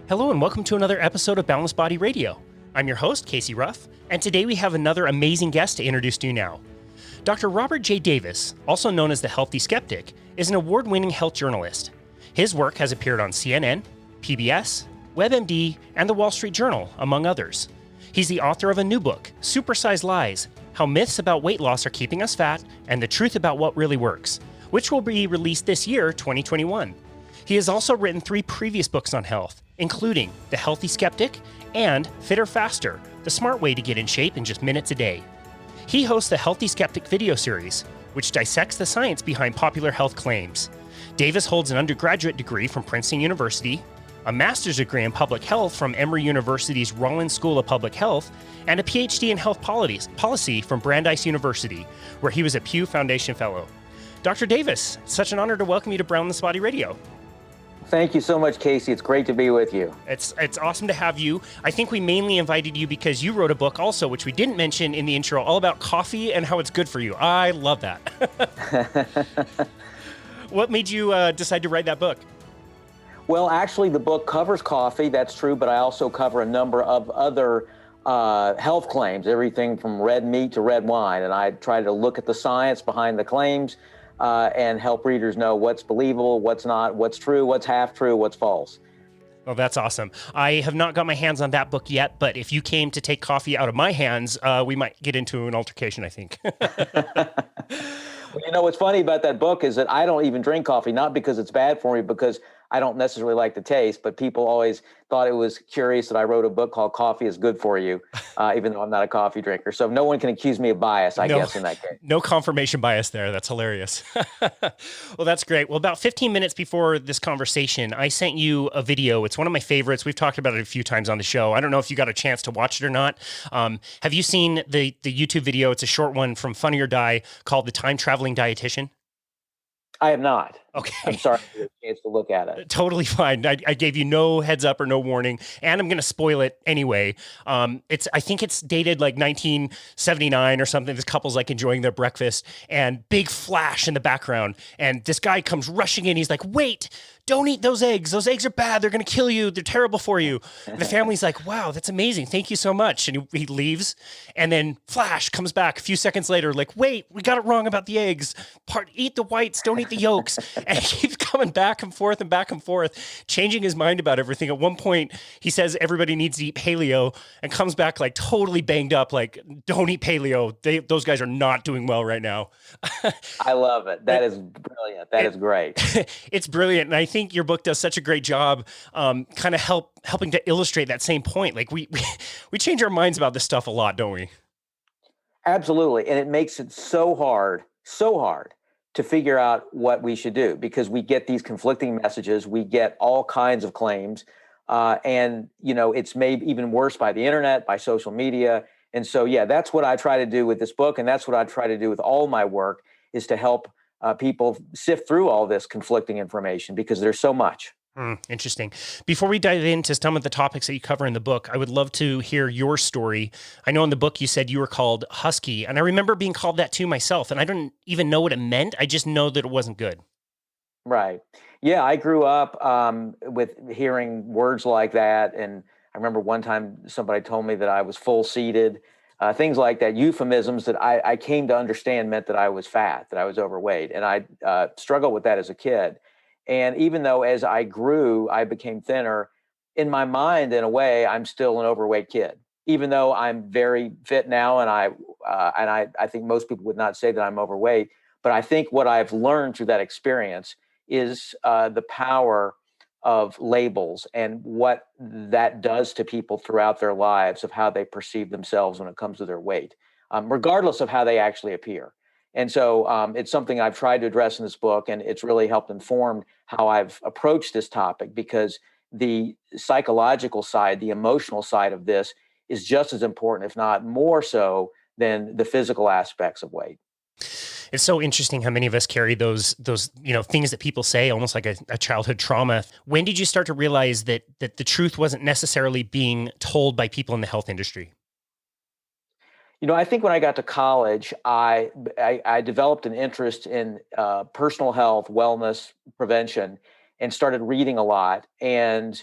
Hello and welcome to another episode of Boundless Body Radio. I'm your host, Casey Ruff, and today we have another amazing guest to introduce to you now. Dr. Robert J. Davis, also known as the Healthy Skeptic, is an award-winning health journalist. His work has appeared on CNN, PBS, WebMD, and the Wall Street Journal, among others. He's the author of a new book, Supersized Lies: How Myths About Weight Loss Are Keeping Us Fat and the Truth About What Really Works, which will be released this year, 2021. He has also written 3 previous books on health, including The Healthy Skeptic and Fitter Faster, the smart way to get in shape in just minutes a day. He hosts the Healthy Skeptic video series, which dissects the science behind popular health claims. Davis holds an undergraduate degree from Princeton University, a master's degree in public health from Emory University's Rollins School of Public Health, and a PhD in health policy from Brandeis University, where he was a Pew Foundation Fellow. Dr. Davis, such an honor to welcome you to Boundless Body Radio. Thank you so much, Casey. It's great to be with you. It's awesome to have you. I think we mainly invited you because you wrote a book also, which we didn't mention in the intro, all about coffee and how it's good for you. I love that. What made you decide to write that book? Well, actually, the book covers coffee, that's true, but I also cover a number of other health claims, everything from red meat to red wine. And I try to look at the science behind the claims and help readers know what's believable, what's not, what's true, what's half true, what's false. Oh, that's awesome. I have not got my hands on that book yet, but if you came to take coffee out of my hands, we might get into an altercation, I think. Well, you know, what's funny about that book is that I don't even drink coffee, not because it's bad for me, because I don't necessarily like the taste, but people always thought it was curious that I wrote a book called Coffee is Good for You, even though I'm not a coffee drinker. So no one can accuse me of bias, I guess, in that case. No confirmation bias there. That's hilarious. Well, that's great. Well, about 15 minutes before this conversation, I sent you a video. It's one of my favorites. We've talked about it a few times on the show. I don't know if you got a chance to watch it or not. Have you seen the YouTube video? It's a short one from Funny or Die called The Time Traveling Dietitian. I have not. Okay. I'm sorry for the chance to look at it. Totally fine. I gave you no heads up or no warning, and I'm going to spoil it anyway. I think it's dated like 1979 or something. This couple's like enjoying their breakfast, and big flash in the background, and this guy comes rushing in. He's like, "Wait, don't eat those eggs. Those eggs are bad. They're going to kill you. They're terrible for you." And the family's like, "Wow, that's amazing. Thank you so much." And he leaves, and then flash comes back a few seconds later, like, "Wait, we got it wrong about the eggs. Eat the whites, don't eat the yolks." And he keeps coming back and forth, changing his mind about everything. At one point, he says everybody needs to eat paleo and comes back like totally banged up, like, "Don't eat paleo. Those guys are not doing well right now." I love it. That is brilliant. That is great. It's brilliant. And I think your book does such a great job kind of helping to illustrate that same point. Like we change our minds about this stuff a lot, don't we? Absolutely. And it makes it so hard to figure out what we should do, because we get these conflicting messages, we get all kinds of claims, and it's made even worse by the internet, by social media. And so, yeah, that's what I try to do with this book, and that's what I try to do with all my work, is to help people sift through all this conflicting information, because there's so much. Interesting. Before we dive into some of the topics that you cover in the book, I would love to hear your story. I know in the book you said you were called Husky, and I remember being called that too myself, and I didn't even know what it meant. I just know that it wasn't good. Right. Yeah, I grew up with hearing words like that, and I remember one time somebody told me that I was full-seated, things like that, euphemisms that I came to understand meant that I was fat, that I was overweight, and I struggled with that as a kid. And even though as I grew, I became thinner, in my mind, in a way, I'm still an overweight kid, even though I'm very fit now. And I think most people would not say that I'm overweight. But I think what I've learned through that experience is the power of labels and what that does to people throughout their lives, of how they perceive themselves when it comes to their weight, regardless of how they actually appear. And so it's something I've tried to address in this book, and it's really helped inform how I've approached this topic, because the psychological side, the emotional side of this is just as important, if not more so, than the physical aspects of weight. It's so interesting how many of us carry those things that people say, almost like a childhood trauma. When did you start to realize that the truth wasn't necessarily being told by people in the health industry? I think when I got to college, I developed an interest in personal health, wellness, prevention, and started reading a lot. And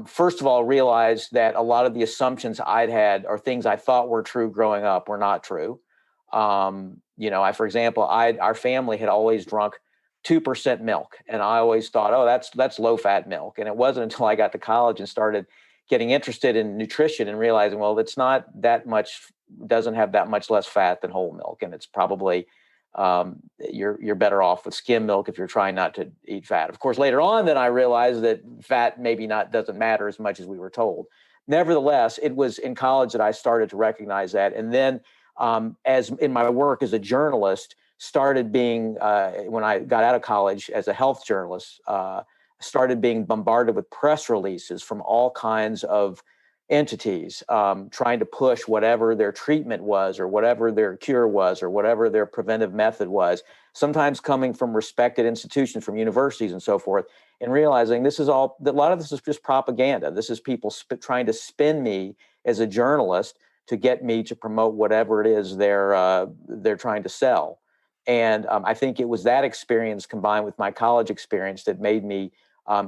first of all, realized that a lot of the assumptions I'd had or things I thought were true growing up were not true. For example, our family had always drunk 2% milk, and I always thought, oh, that's low fat milk. And it wasn't until I got to college and started getting interested in nutrition and realizing, well, it's not that much, doesn't have that much less fat than whole milk, and it's probably you're better off with skim milk if you're trying not to eat fat. Of course, later on, then I realized that fat maybe doesn't matter as much as we were told. Nevertheless, it was in college that I started to recognize that, and then as in my work as a journalist, started being when I got out of college as a health journalist, started being bombarded with press releases from all kinds of entities trying to push whatever their treatment was or whatever their cure was or whatever their preventive method was, sometimes coming from respected institutions, from universities and so forth, and realizing a lot of this is just propaganda. This is people trying to spin me as a journalist to get me to promote whatever it is they're trying to sell. And I think it was that experience combined with my college experience that made me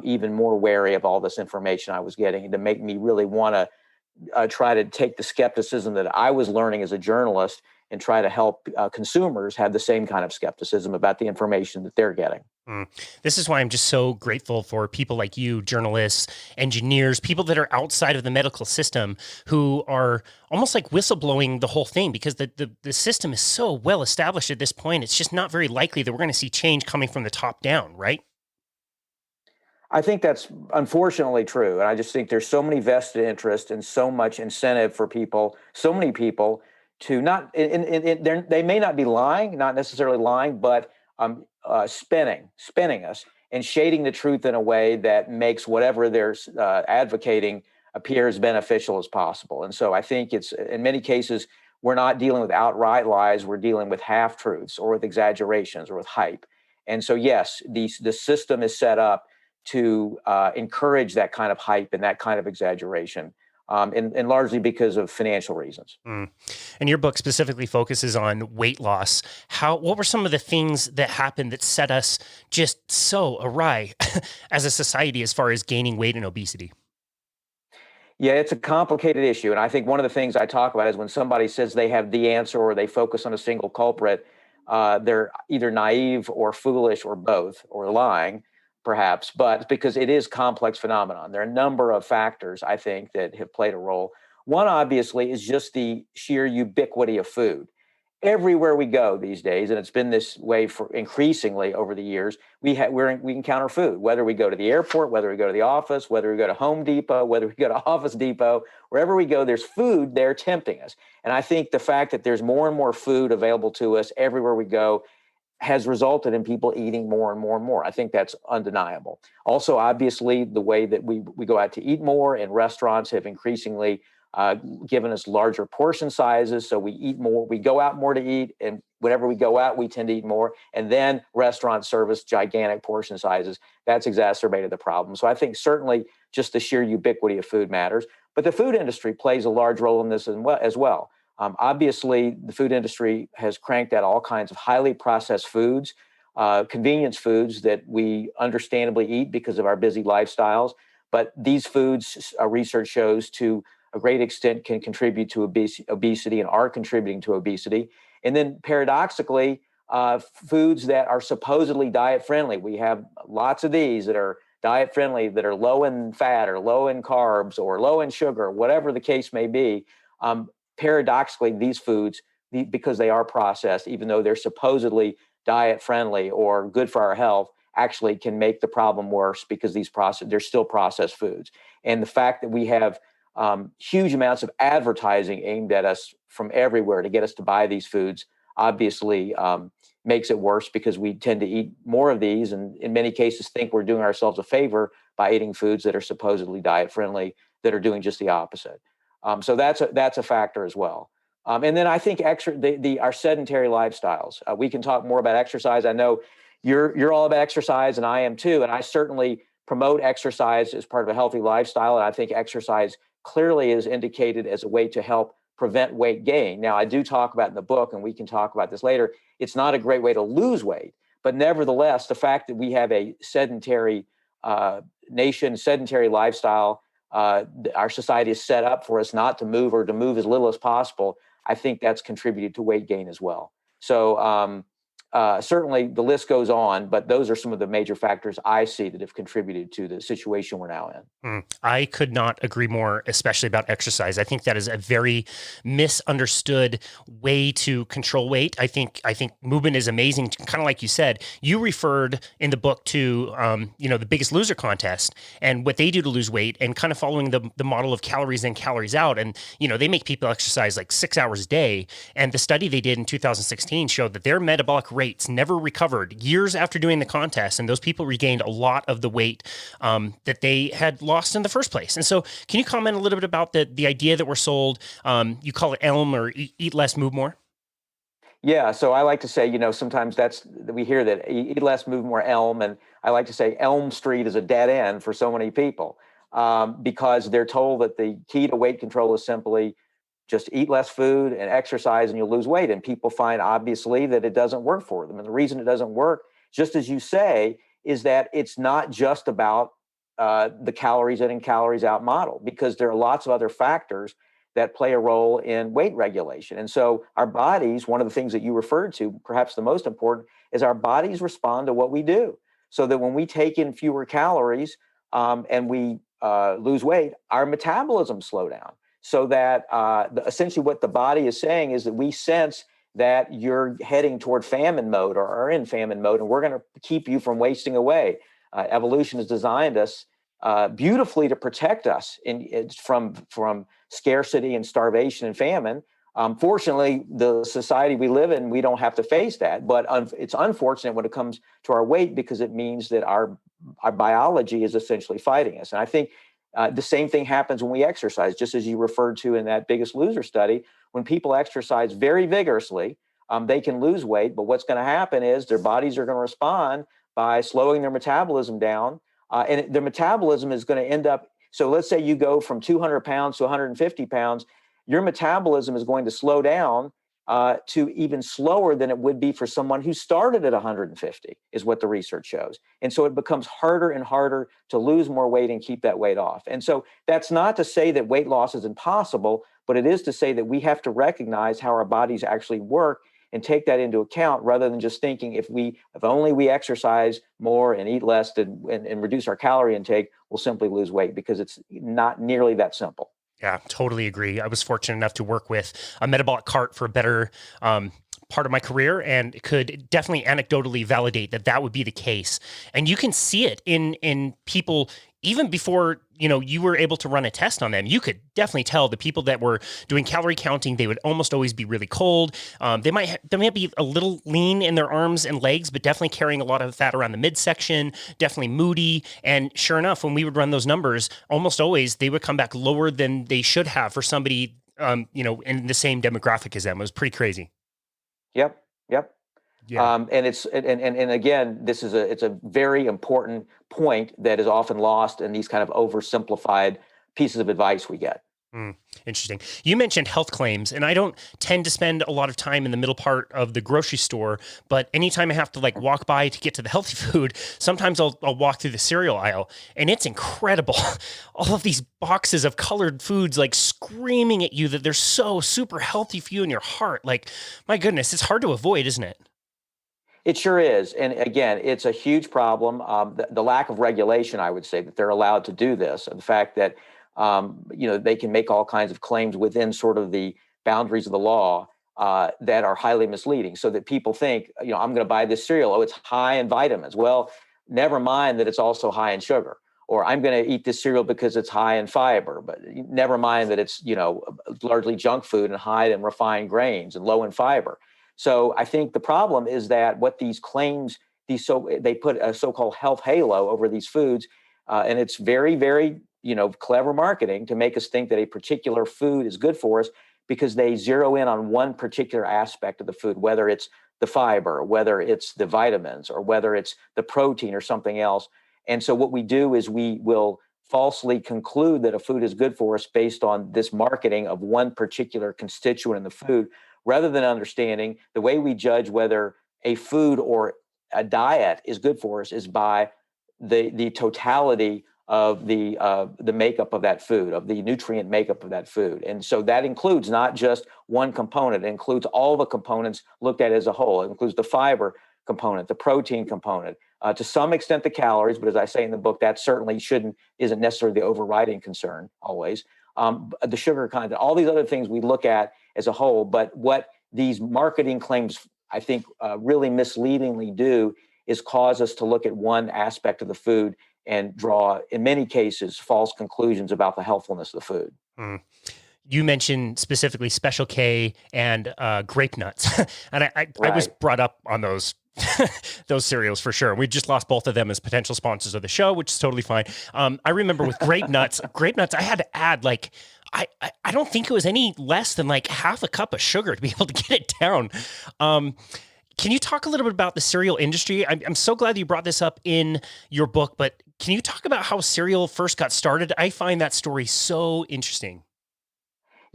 even more wary of all this information I was getting, and to make me really want to try to take the skepticism that I was learning as a journalist and try to help consumers have the same kind of skepticism about the information that they're getting. This is why I'm just so grateful for people like you, journalists, engineers, people that are outside of the medical system who are almost like whistleblowing the whole thing, because the system is so well established at this point. It's just not very likely that we're going to see change coming from the top down, right? I think that's unfortunately true. And I just think there's so many vested interest and so much incentive for people, so many people to not, they may not be lying, not necessarily lying, but spinning us and shading the truth in a way that makes whatever they're advocating appear as beneficial as possible. And so I think it's, in many cases, we're not dealing with outright lies. We're dealing with half truths or with exaggerations or with hype. And so, yes, the system is set up to encourage that kind of hype and that kind of exaggeration, and largely because of financial reasons. And your book specifically focuses on weight loss. What were some of the things that happened that set us just so awry as a society as far as gaining weight and obesity? Yeah, it's a complicated issue. And I think one of the things I talk about is when somebody says they have the answer or they focus on a single culprit, they're either naive or foolish or both, or lying, perhaps, but because it is complex phenomenon. There are a number of factors, I think, that have played a role. One, obviously, is just the sheer ubiquity of food. Everywhere we go these days, and it's been this way for increasingly over the years, we encounter food, whether we go to the airport, whether we go to the office, whether we go to Home Depot, whether we go to Office Depot, wherever we go, there's food there tempting us. And I think the fact that there's more and more food available to us everywhere we go has resulted in people eating more and more and more. I think that's undeniable. Also, obviously, the way that we go out to eat more, and restaurants have increasingly given us larger portion sizes. So we eat more, we go out more to eat, and whenever we go out, we tend to eat more. And then restaurants service gigantic portion sizes. That's exacerbated the problem. So I think certainly just the sheer ubiquity of food matters. But the food industry plays a large role in this as well. Obviously, the food industry has cranked out all kinds of highly processed foods, convenience foods that we understandably eat because of our busy lifestyles. But these foods, research shows, to a great extent can contribute to obesity and are contributing to obesity. And then paradoxically, foods that are supposedly diet friendly. We have lots of these that are diet friendly, that are low in fat or low in carbs or low in sugar, whatever the case may be. Paradoxically, these foods, because they are processed, even though they're supposedly diet friendly or good for our health, actually can make the problem worse because they're still processed foods. And the fact that we have huge amounts of advertising aimed at us from everywhere to get us to buy these foods obviously makes it worse, because we tend to eat more of these, and in many cases think we're doing ourselves a favor by eating foods that are supposedly diet friendly that are doing just the opposite. So that's a factor as well. And then I think our sedentary lifestyles. We can talk more about exercise. I know you're all about exercise, and I am too. And I certainly promote exercise as part of a healthy lifestyle. And I think exercise clearly is indicated as a way to help prevent weight gain. Now, I do talk about in the book, and we can talk about this later, it's not a great way to lose weight. But nevertheless, the fact that we have a sedentary nation, sedentary lifestyle, our society is set up for us not to move or to move as little as possible. I think that's contributed to weight gain as well. So certainly the list goes on, but those are some of the major factors I see that have contributed to the situation we're now in. I could not agree more, especially about exercise. I think that is a very misunderstood way to control weight. I think movement is amazing. Kind of like you said, you referred in the book to the Biggest Loser contest and what they do to lose weight, and kind of following the model of calories in, calories out. And they make people exercise like 6 hours a day. And the study they did in 2016 showed that their metabolic rates never recovered years after doing the contest, and those people regained a lot of the weight that they had lost in the first place. And so can you comment a little bit about the idea that we're sold, you call it ELM, or eat less, move more? Yeah, so I like to say, sometimes we hear that eat less, move more, ELM, and I like to say Elm Street is a dead end for so many people because they're told that the key to weight control is simply just eat less food and exercise and you'll lose weight. And people find obviously that it doesn't work for them. And the reason it doesn't work, just as you say, is that it's not just about the calories in and calories out model, because there are lots of other factors that play a role in weight regulation. And so our bodies, one of the things that you referred to, perhaps the most important, is our bodies respond to what we do. So that when we take in fewer calories and we lose weight, our metabolism slow down. So that essentially what the body is saying is that we sense that you're heading toward famine mode or are in famine mode, and we're going to keep you from wasting away. Evolution has designed us beautifully to protect us from scarcity and starvation and famine. Fortunately, the society we live in, we don't have to face that. But it's unfortunate when it comes to our weight, because it means that our biology is essentially fighting us. And I think the same thing happens when we exercise, just as you referred to in that Biggest Loser study. When people exercise very vigorously, they can lose weight. But what's going to happen is their bodies are going to respond by slowing their metabolism down. And their metabolism is going to end up, so let's say you go from 200 pounds to 150 pounds, your metabolism is going to slow down to even slower than it would be for someone who started at 150, is what the research shows. And so it becomes harder and harder to lose more weight and keep that weight off. And so that's not to say that weight loss is impossible, but it is to say that we have to recognize how our bodies actually work and take that into account, rather than just thinking if only we exercise more and eat less and reduce our calorie intake, we'll simply lose weight, because it's not nearly that simple. Yeah, totally agree. I was fortunate enough to work with a metabolic cart for a better part of my career, and could definitely anecdotally validate that would be the case. And you can see it in people even before you were able to run a test on them. You could definitely tell the people that were doing calorie counting, they would almost always be really cold. They might be a little lean in their arms and legs, but definitely carrying a lot of fat around the midsection, definitely moody. And sure enough, when we would run those numbers, almost always they would come back lower than they should have for somebody in the same demographic as them. It was pretty crazy. Yep. Yeah. And it's and again, it's a very important point that is often lost in these kind of oversimplified pieces of advice we get. Interesting. You mentioned health claims, and I don't tend to spend a lot of time in the middle part of the grocery store, but anytime I have to walk by to get to the healthy food, sometimes I'll walk through the cereal aisle, and it's incredible. All of these boxes of colored foods screaming at you that they're so super healthy for you and your heart. My goodness, it's hard to avoid, isn't it? It sure is. And again, it's a huge problem. The lack of regulation, I would say, that they're allowed to do this, and the fact that they can make all kinds of claims within sort of the boundaries of the law that are highly misleading, so that people think, I'm going to buy this cereal. Oh, it's high in vitamins. Well, never mind that it's also high in sugar. Or I'm going to eat this cereal because it's high in fiber, but never mind that it's, largely junk food and high in refined grains and low in fiber. So I think the problem is that what these claims, they put a so-called health halo over these foods, and it's very, very, clever marketing to make us think that a particular food is good for us, because they zero in on one particular aspect of the food, whether it's the fiber, whether it's the vitamins, or whether it's the protein or something else. And so what we do is we will falsely conclude that a food is good for us based on this marketing of one particular constituent in the food, rather than understanding the way we judge whether a food or a diet is good for us is by the totality of the makeup of that food, of the nutrient makeup of that food. And so that includes not just one component, it includes all the components looked at as a whole. It includes the fiber component, the protein component, to some extent the calories, but as I say in the book, that certainly isn't necessarily the overriding concern always. The sugar content, all these other things we look at as a whole. But what these marketing claims, I think, really misleadingly do is cause us to look at one aspect of the food and draw, in many cases, false conclusions about the healthfulness of the food. Mm. You mentioned specifically Special K and grape nuts, and I was brought up on those those cereals for sure. We just lost both of them as potential sponsors of the show, which is totally fine. I remember with grape nuts, I had to add I don't think it was any less than like half a cup of sugar to be able to get it down. Can you talk a little bit about the cereal industry? I'm so glad that you brought this up in your book, but can you talk about how cereal first got started? I find that story so interesting.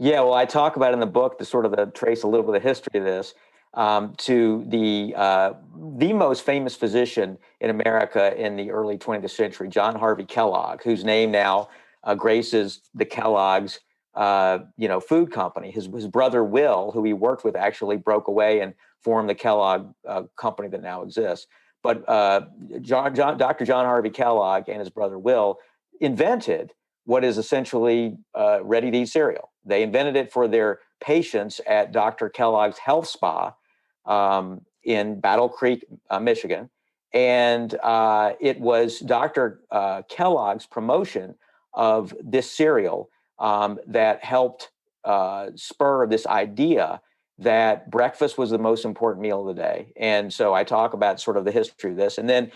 Yeah, well, I talk about in the book to trace a little bit of the history of this to the most famous physician in America in the early 20th century, John Harvey Kellogg, whose name now graces the Kellogg's food company. His brother Will, who he worked with, actually broke away and formed the Kellogg company that now exists. But Dr. John Harvey Kellogg and his brother Will invented what is essentially ready-to-eat cereal. They invented it for their patients at Dr. Kellogg's Health Spa in Battle Creek, Michigan. And it was Dr. Kellogg's promotion of this cereal that helped spur this idea that breakfast was the most important meal of the day. And so I talk about sort of the history of this. And then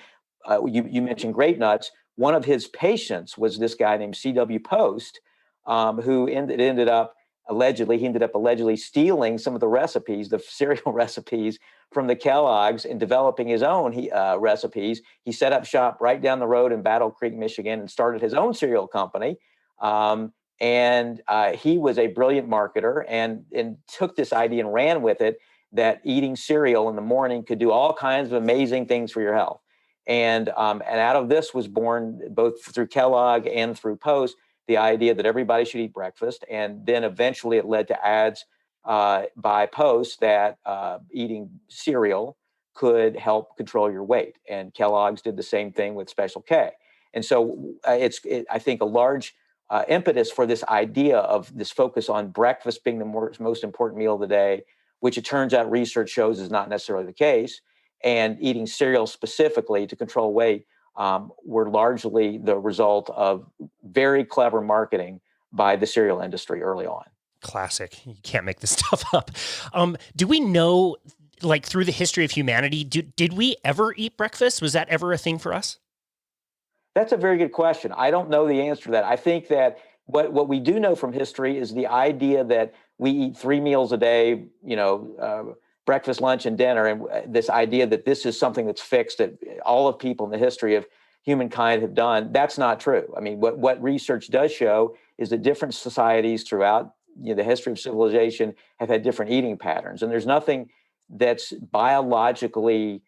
you mentioned grape nuts. One of his patients was this guy named C.W. Post, who ended up allegedly stealing some of the recipes, the cereal recipes from the Kellogg's, and developing his own recipes. He set up shop right down the road in Battle Creek, Michigan, and started his own cereal company. And he was a brilliant marketer and took this idea and ran with it, that eating cereal in the morning could do all kinds of amazing things for your health. And out of this was born, both through Kellogg and through Post, the idea that everybody should eat breakfast. And then eventually it led to ads by Post that eating cereal could help control your weight. And Kellogg's did the same thing with Special K. And so I think a large impetus for this idea of this focus on breakfast being the most important meal of the day, which it turns out research shows is not necessarily the case, and eating cereal specifically to control weight were largely the result of very clever marketing by the cereal industry early on. Classic. You can't make this stuff up. Do we know, like through the history of humanity, did we ever eat breakfast? Was that ever a thing for us? That's a very good question. I don't know the answer to that. I think that what we do know from history is the idea that we eat 3 meals a day, breakfast, lunch, and dinner, and this idea that this is something that's fixed, that all of people in the history of humankind have done. That's not true. I mean, what research does show is that different societies throughout the history of civilization have had different eating patterns, and there's nothing that's biologically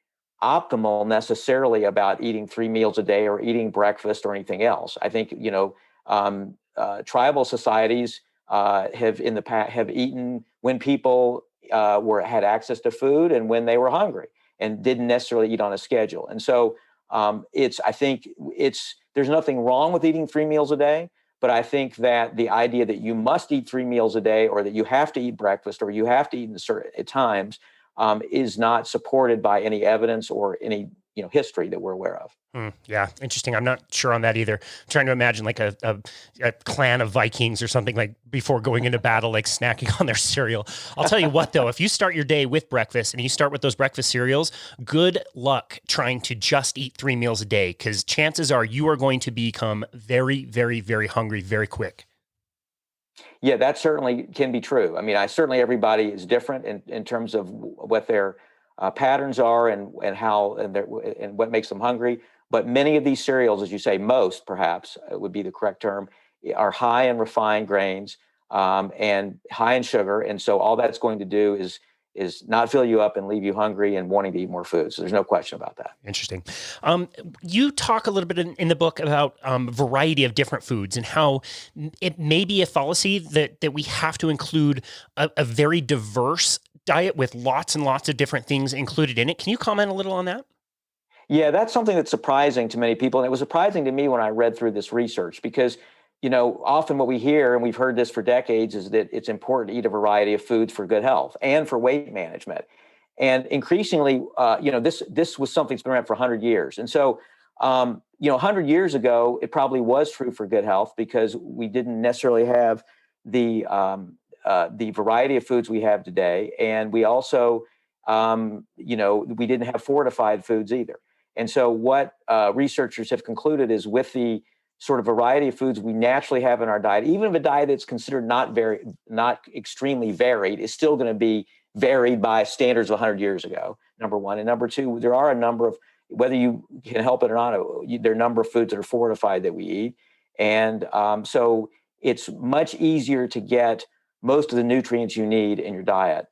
optimal necessarily about eating 3 meals a day or eating breakfast or anything else. I think tribal societies have in the past have eaten when people had access to food and when they were hungry, and didn't necessarily eat on a schedule. And so there's nothing wrong with eating 3 meals a day, but I think that the idea that you must eat 3 meals a day, or that you have to eat breakfast, or you have to eat at times, is not supported by any evidence or any history that we're aware of. Yeah, interesting. I'm not sure on that either. I'm trying to imagine like a clan of Vikings or something, like before going into battle, like snacking on their cereal. I'll tell you what, though, if you start your day with breakfast and you start with those breakfast cereals, good luck trying to just eat 3 meals a day, because chances are you are going to become very, very, very hungry very quick. Yeah, that certainly can be true. I mean, certainly everybody is different in terms of what their patterns are and how and what makes them hungry. But many of these cereals, as you say, most perhaps would be the correct term, are high in refined grains and high in sugar. And so all that's going to do not fill you up and leave you hungry and wanting to eat more food. So there's no question about that. Interesting. You talk a little bit in the book about variety of different foods and how it may be a fallacy that we have to include a very diverse diet with lots and lots of different things included in it. Can you comment a little on that? Yeah, that's something that's surprising to many people. And it was surprising to me when I read through this research because, often what we hear, and we've heard this for decades, is that it's important to eat a variety of foods for good health and for weight management. And increasingly, this was something that's been around for 100 years. And so, 100 years ago, it probably was true for good health because we didn't necessarily have the variety of foods we have today. And we also, we didn't have fortified foods either. And so what researchers have concluded is with the sort of variety of foods we naturally have in our diet, even if a diet that's considered not extremely varied is still going to be varied by standards of 100 years ago, number one. And number two, there are a number of, whether you can help it or not, there are a number of foods that are fortified that we eat. And so it's much easier to get most of the nutrients you need in your diet,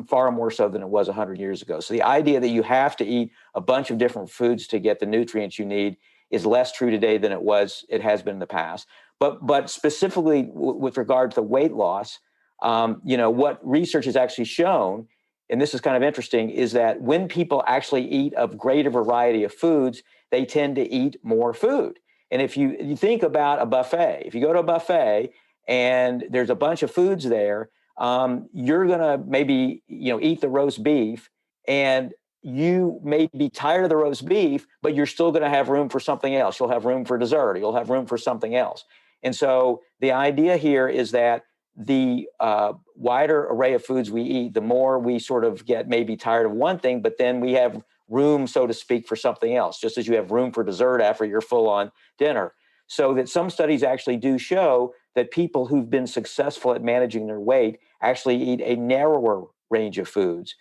far more so than it was 100 years ago. So the idea that you have to eat a bunch of different foods to get the nutrients you need is less true today than it has been in the past. But specifically with regard to the weight loss, what research has actually shown, and this is kind of interesting, is that when people actually eat a greater variety of foods, they tend to eat more food. And if you think about a buffet, if you go to a buffet and there's a bunch of foods there, you're going to maybe, eat the roast beef, and you may be tired of the roast beef, but you're still going to have room for something else. You'll have room for dessert. You'll have room for something else. And so the idea here is that the wider array of foods we eat, the more we sort of get maybe tired of one thing, but then we have room, so to speak, for something else, just as you have room for dessert after you're full on dinner. So that some studies actually do show that people who've been successful at managing their weight actually eat a narrower range of foods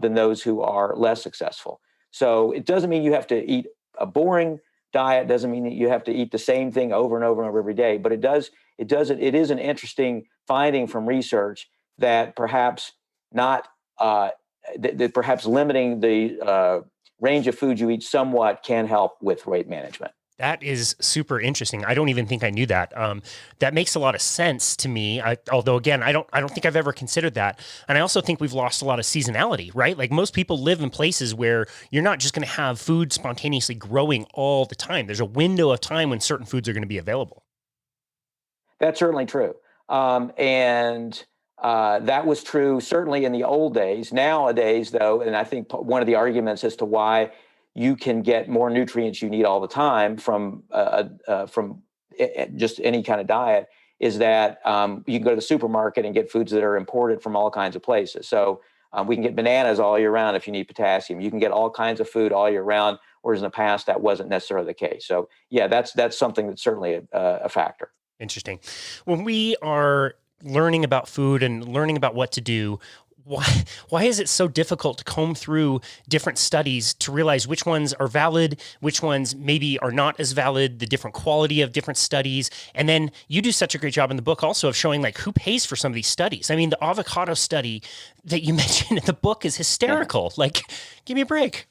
than those who are less successful. So it doesn't mean you have to eat a boring diet, doesn't mean that you have to eat the same thing over and over and over every day, but it is an interesting finding from research that perhaps not that perhaps limiting the range of foods you eat somewhat can help with weight management. That is super interesting. I don't even think I knew that. That makes a lot of sense to me. Although again, I don't think I've ever considered that. And I also think we've lost a lot of seasonality, right? Like most people live in places where you're not just going to have food spontaneously growing all the time. There's a window of time when certain foods are going to be available. That's certainly true. And that was true certainly in the old days. Nowadays, though, and I think one of the arguments as to why you can get more nutrients you need all the time from just any kind of diet is that you can go to the supermarket and get foods that are imported from all kinds of places. So we can get bananas all year round if you need potassium. You can get all kinds of food all year round, whereas in the past that wasn't necessarily the case. So yeah, that's something that's certainly a factor. Interesting. When we are learning about food and learning about what to do, why is it so difficult to comb through different studies to realize which ones are valid, which ones maybe are not as valid, the different quality of different studies? And then you do such a great job in the book also of showing like who pays for some of these studies. I mean, the avocado study that you mentioned in the book is hysterical. Yeah. Like, give me a break.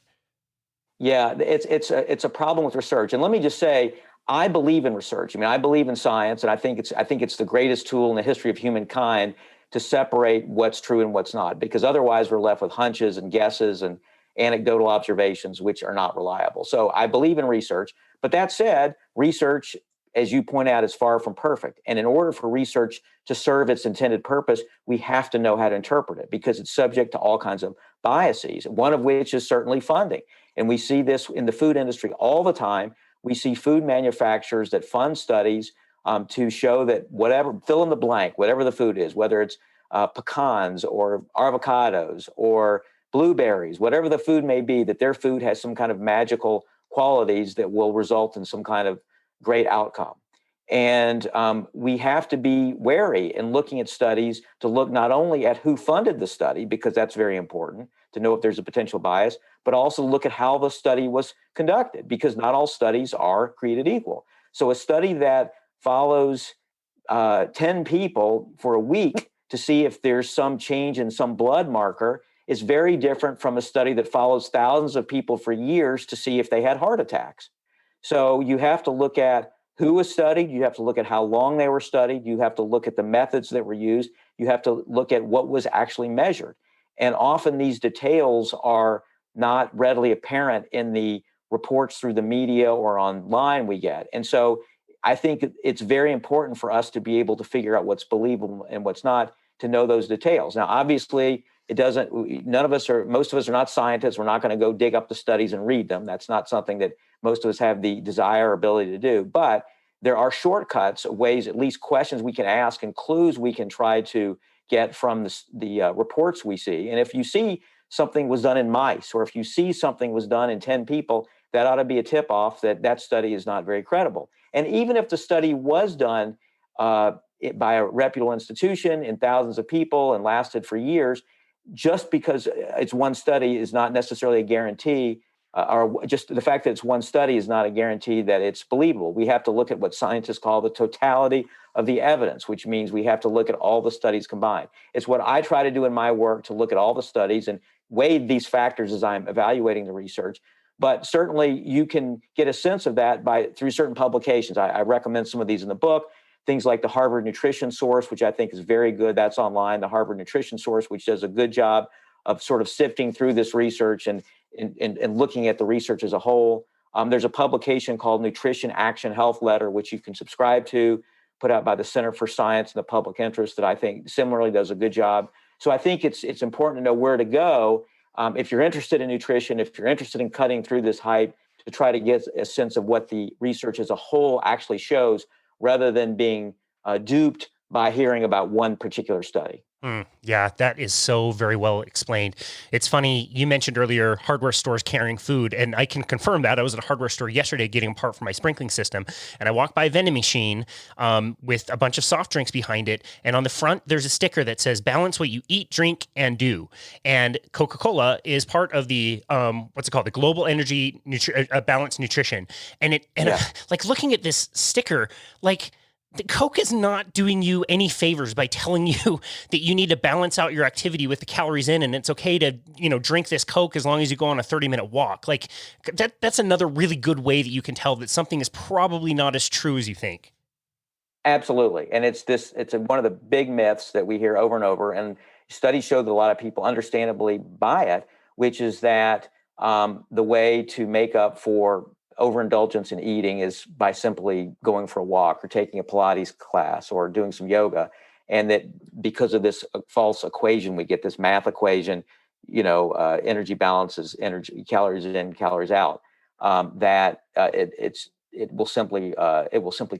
Yeah, it's a problem with research. And let me just say, I believe in research. I mean, I believe in science, and I think it's the greatest tool in the history of humankind to separate what's true and what's not, because otherwise we're left with hunches and guesses and anecdotal observations, which are not reliable. So I believe in research. But that said, research, as you point out, is far from perfect. And in order for research to serve its intended purpose, we have to know how to interpret it because it's subject to all kinds of biases, one of which is certainly funding. And we see this in the food industry all the time. We see food manufacturers that fund studies to show that whatever, fill in the blank, whatever the food is, whether it's pecans or avocados or blueberries, whatever the food may be, that their food has some kind of magical qualities that will result in some kind of great outcome. And we have to be wary in looking at studies to look not only at who funded the study, because that's very important to know if there's a potential bias, but also look at how the study was conducted, because not all studies are created equal. So a study that follows 10 people for a week to see if there's some change in some blood marker is very different from a study that follows thousands of people for years to see if they had heart attacks. So you have to look at who was studied. You have to look at how long they were studied. You have to look at the methods that were used. You have to look at what was actually measured. And often these details are not readily apparent in the reports through the media or online we get. And so I think it's very important for us to be able to figure out what's believable and what's not, to know those details. Now, obviously, most of us are not scientists. We're not going to go dig up the studies and read them. That's not something that most of us have the desire or ability to do. But there are shortcuts, ways, at least questions we can ask and clues we can try to get from the reports we see. And if you see something was done in mice, or if you see something was done in 10 people, that ought to be a tip-off that study is not very credible. And even if the study was done by a reputable institution in thousands of people and lasted for years, just because it's one study is not necessarily a guarantee, or just the fact that it's one study is not a guarantee that it's believable. We have to look at what scientists call the totality of the evidence, which means we have to look at all the studies combined. It's what I try to do in my work, to look at all the studies and weigh these factors as I'm evaluating the research. But certainly you can get a sense of that through certain publications. I recommend some of these in the book. Things like the Harvard Nutrition Source, which I think is very good. That's online, the Harvard Nutrition Source, which does a good job of sort of sifting through this research and looking at the research as a whole. There's a publication called Nutrition Action Health Letter, which you can subscribe to, put out by the Center for Science and the Public Interest, that I think similarly does a good job. So I think it's important to know where to go if you're interested in nutrition, if you're interested in cutting through this hype, to try to get a sense of what the research as a whole actually shows, rather than being duped by hearing about one particular study. Yeah, that is so very well explained. It's funny, you mentioned earlier hardware stores carrying food, and I can confirm that. I was at a hardware store yesterday getting a part for my sprinkling system, and I walked by a vending machine with a bunch of soft drinks behind it, and on the front, there's a sticker that says, balance what you eat, drink, and do. And Coca-Cola is part of the, the Global Energy Balanced Nutrition. And like looking at this sticker, like, the Coke is not doing you any favors by telling you that you need to balance out your activity with the calories in, and it's okay to, drink this Coke as long as you go on a 30-minute walk. Like that's another really good way that you can tell that something is probably not as true as you think. Absolutely. And it's one of the big myths that we hear over and over. And studies show that a lot of people understandably buy it, which is that the way to make up for overindulgence in eating is by simply going for a walk or taking a Pilates class or doing some yoga. And that because of this false equation, we get this math equation, energy balances energy, calories in, calories out, it will simply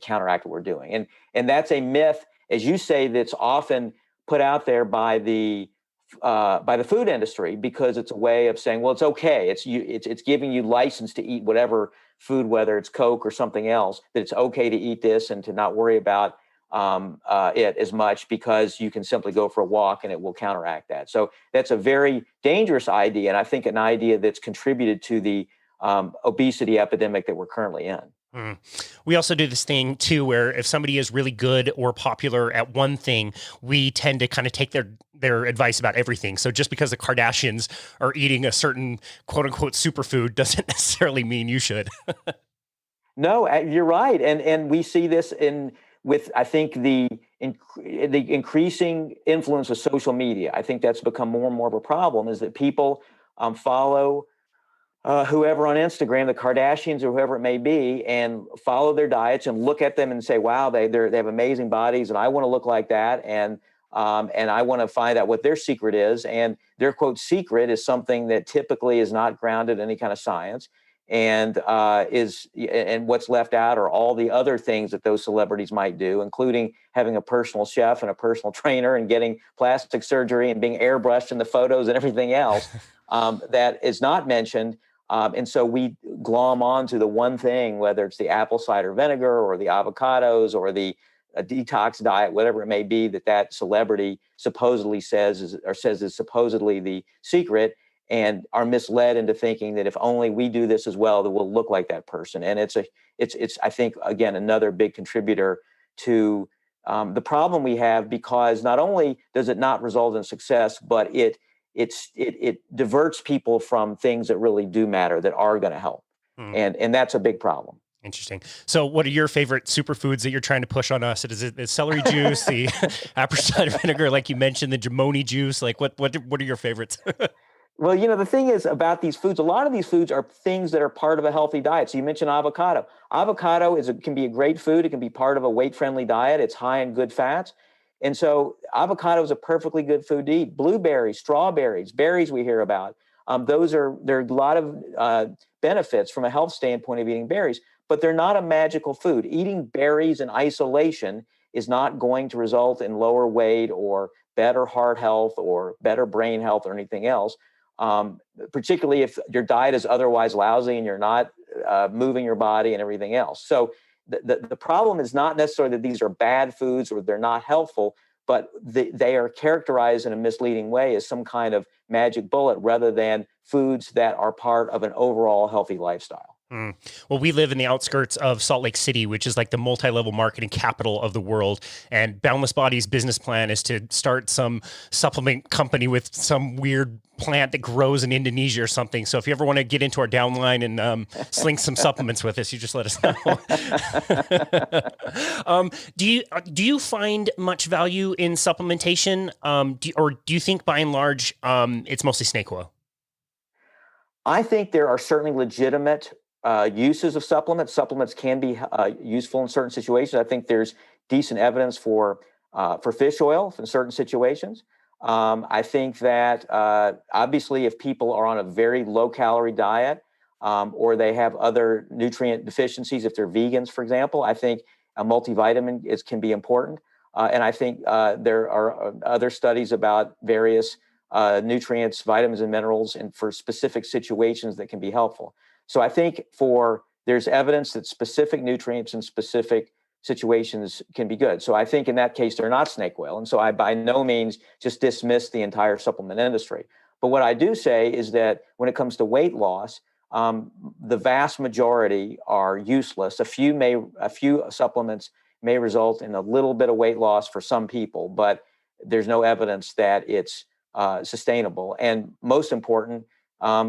counteract what we're doing. And that's a myth, as you say, that's often put out there by the food industry, because it's a way of saying, well, it's okay. It's giving you license to eat whatever food, whether it's Coke or something else, that it's okay to eat this and to not worry about it as much, because you can simply go for a walk and it will counteract that. So that's a very dangerous idea, and I think an idea that's contributed to the obesity epidemic that we're currently in. We also do this thing too, where if somebody is really good or popular at one thing, we tend to kind of take their advice about everything. So just because the Kardashians are eating a certain quote unquote superfood doesn't necessarily mean you should. No, you're right. And we see this with, I think, the increasing influence of social media. I think that's become more and more of a problem, is that people follow whoever on Instagram, the Kardashians or whoever it may be, and follow their diets and look at them and say, wow, they have amazing bodies and I want to look like that. And I want to find out what their secret is. And their quote secret is something that typically is not grounded in any kind of science, and what's left out are all the other things that those celebrities might do, including having a personal chef and a personal trainer and getting plastic surgery and being airbrushed in the photos and everything else that is not mentioned. And so we glom on to the one thing, whether it's the apple cider vinegar or the avocados or the detox diet, whatever it may be, that celebrity supposedly says is supposedly the secret, and are misled into thinking that if only we do this as well, that we'll look like that person. And it's I think, again, another big contributor to The problem we have, because not only does it not result in success, but it diverts people from things that really do matter, that are going to help. And that's a big problem. Interesting. So what are your favorite superfoods that you're trying to push on us? Is it the celery juice, the apple cider vinegar, like you mentioned, the Jamoni juice? Like what are your favorites? Well, the thing is about these foods, a lot of these foods are things that are part of a healthy diet. So you mentioned avocado. Avocado can be a great food. It can be part of a weight-friendly diet. It's high in good fats. And so avocado is a perfectly good food to eat. Blueberries, strawberries, berries we hear about. There are a lot of benefits from a health standpoint of eating berries, but they're not a magical food. Eating berries in isolation is not going to result in lower weight or better heart health or better brain health or anything else, particularly if your diet is otherwise lousy and you're not moving your body and everything else. So the problem is not necessarily that these are bad foods or they're not helpful, but they are characterized in a misleading way as some kind of magic bullet rather than foods that are part of an overall healthy lifestyle. Well, we live in the outskirts of Salt Lake City, which is like the multi-level marketing capital of the world. And Boundless Body's business plan is to start some supplement company with some weird plant that grows in Indonesia or something. So if you ever want to get into our downline and sling some supplements with us, you just let us know. Do you find much value in supplementation, or do you think by and large it's mostly snake oil? I think there are certainly legitimate uses of supplements. Supplements can be useful in certain situations. I think there's decent evidence for fish oil in certain situations. I think that obviously if people are on a very low-calorie diet or they have other nutrient deficiencies, if they're vegans, for example, I think a multivitamin can be important. And I think there are other studies about various nutrients, vitamins, and minerals, and for specific situations that can be helpful. So I think there's evidence that specific nutrients in specific situations can be good. So I think in that case, they're not snake oil. And so I by no means just dismiss the entire supplement industry. But what I do say is that when it comes to weight loss, the vast majority are useless. A few supplements may result in a little bit of weight loss for some people, but there's no evidence that it's sustainable. And most important,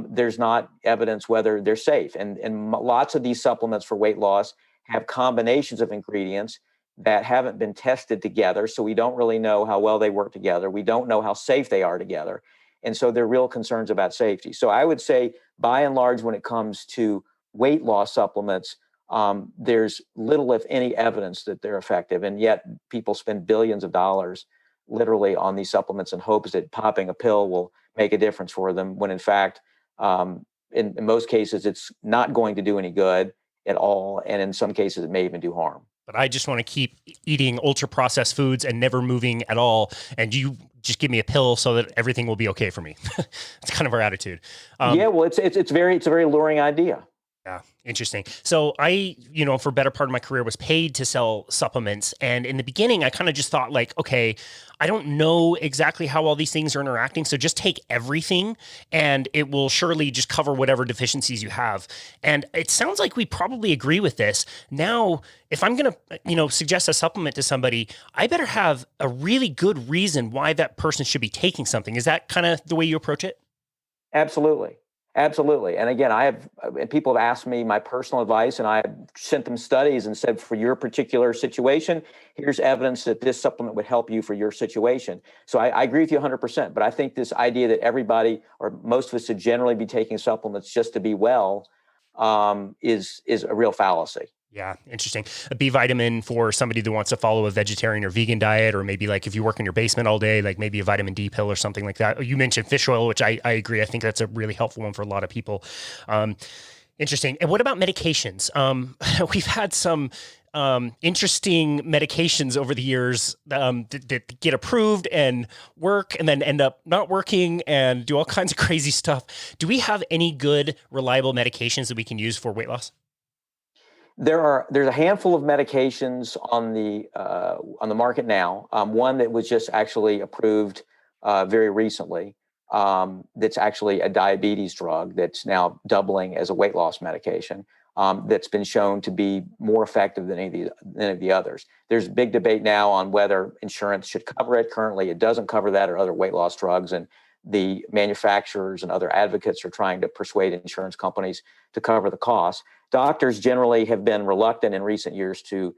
there's not evidence whether they're safe. And lots of these supplements for weight loss have combinations of ingredients that haven't been tested together. So we don't really know how well they work together. We don't know how safe they are together. And so there are real concerns about safety. So I would say, by and large, when it comes to weight loss supplements, there's little, if any, evidence that they're effective. And yet people spend billions of dollars literally on these supplements in hopes that popping a pill will make a difference for them, when in fact, in most cases, it's not going to do any good at all. And in some cases, it may even do harm. But I just want to keep eating ultra-processed foods and never moving at all. And you just give me a pill so that everything will be okay for me. It's kind of our attitude. Yeah, well, it's a very alluring idea. Yeah, interesting. So I, for a better part of my career was paid to sell supplements. And in the beginning, I kind of just thought like, okay, I don't know exactly how all these things are interacting. So just take everything and it will surely just cover whatever deficiencies you have. And it sounds like we probably agree with this. Now, if I'm going to, suggest a supplement to somebody, I better have a really good reason why that person should be taking something. Is that kind of the way you approach it? Absolutely. Absolutely. And again, people have asked me my personal advice, and I have sent them studies and said, for your particular situation, here's evidence that this supplement would help you for your situation. So I agree with you 100%. But I think this idea that everybody or most of us should generally be taking supplements just to be well is a real fallacy. Yeah, interesting. A B vitamin for somebody that wants to follow a vegetarian or vegan diet, or maybe like if you work in your basement all day, like maybe a vitamin D pill or something like that. You mentioned fish oil, which I agree. I think that's a really helpful one for a lot of people. Interesting. And what about medications? We've had some interesting medications over the years that get approved and work and then end up not working and do all kinds of crazy stuff. Do we have any good, reliable medications that we can use for weight loss? There's a handful of medications on the market now. One that was just actually approved very recently. That's actually a diabetes drug that's now doubling as a weight loss medication. that's been shown to be more effective than any of the others. There's big debate now on whether insurance should cover it. Currently, it doesn't cover that or other weight loss drugs, and the manufacturers and other advocates are trying to persuade insurance companies to cover the costs. Doctors generally have been reluctant in recent years to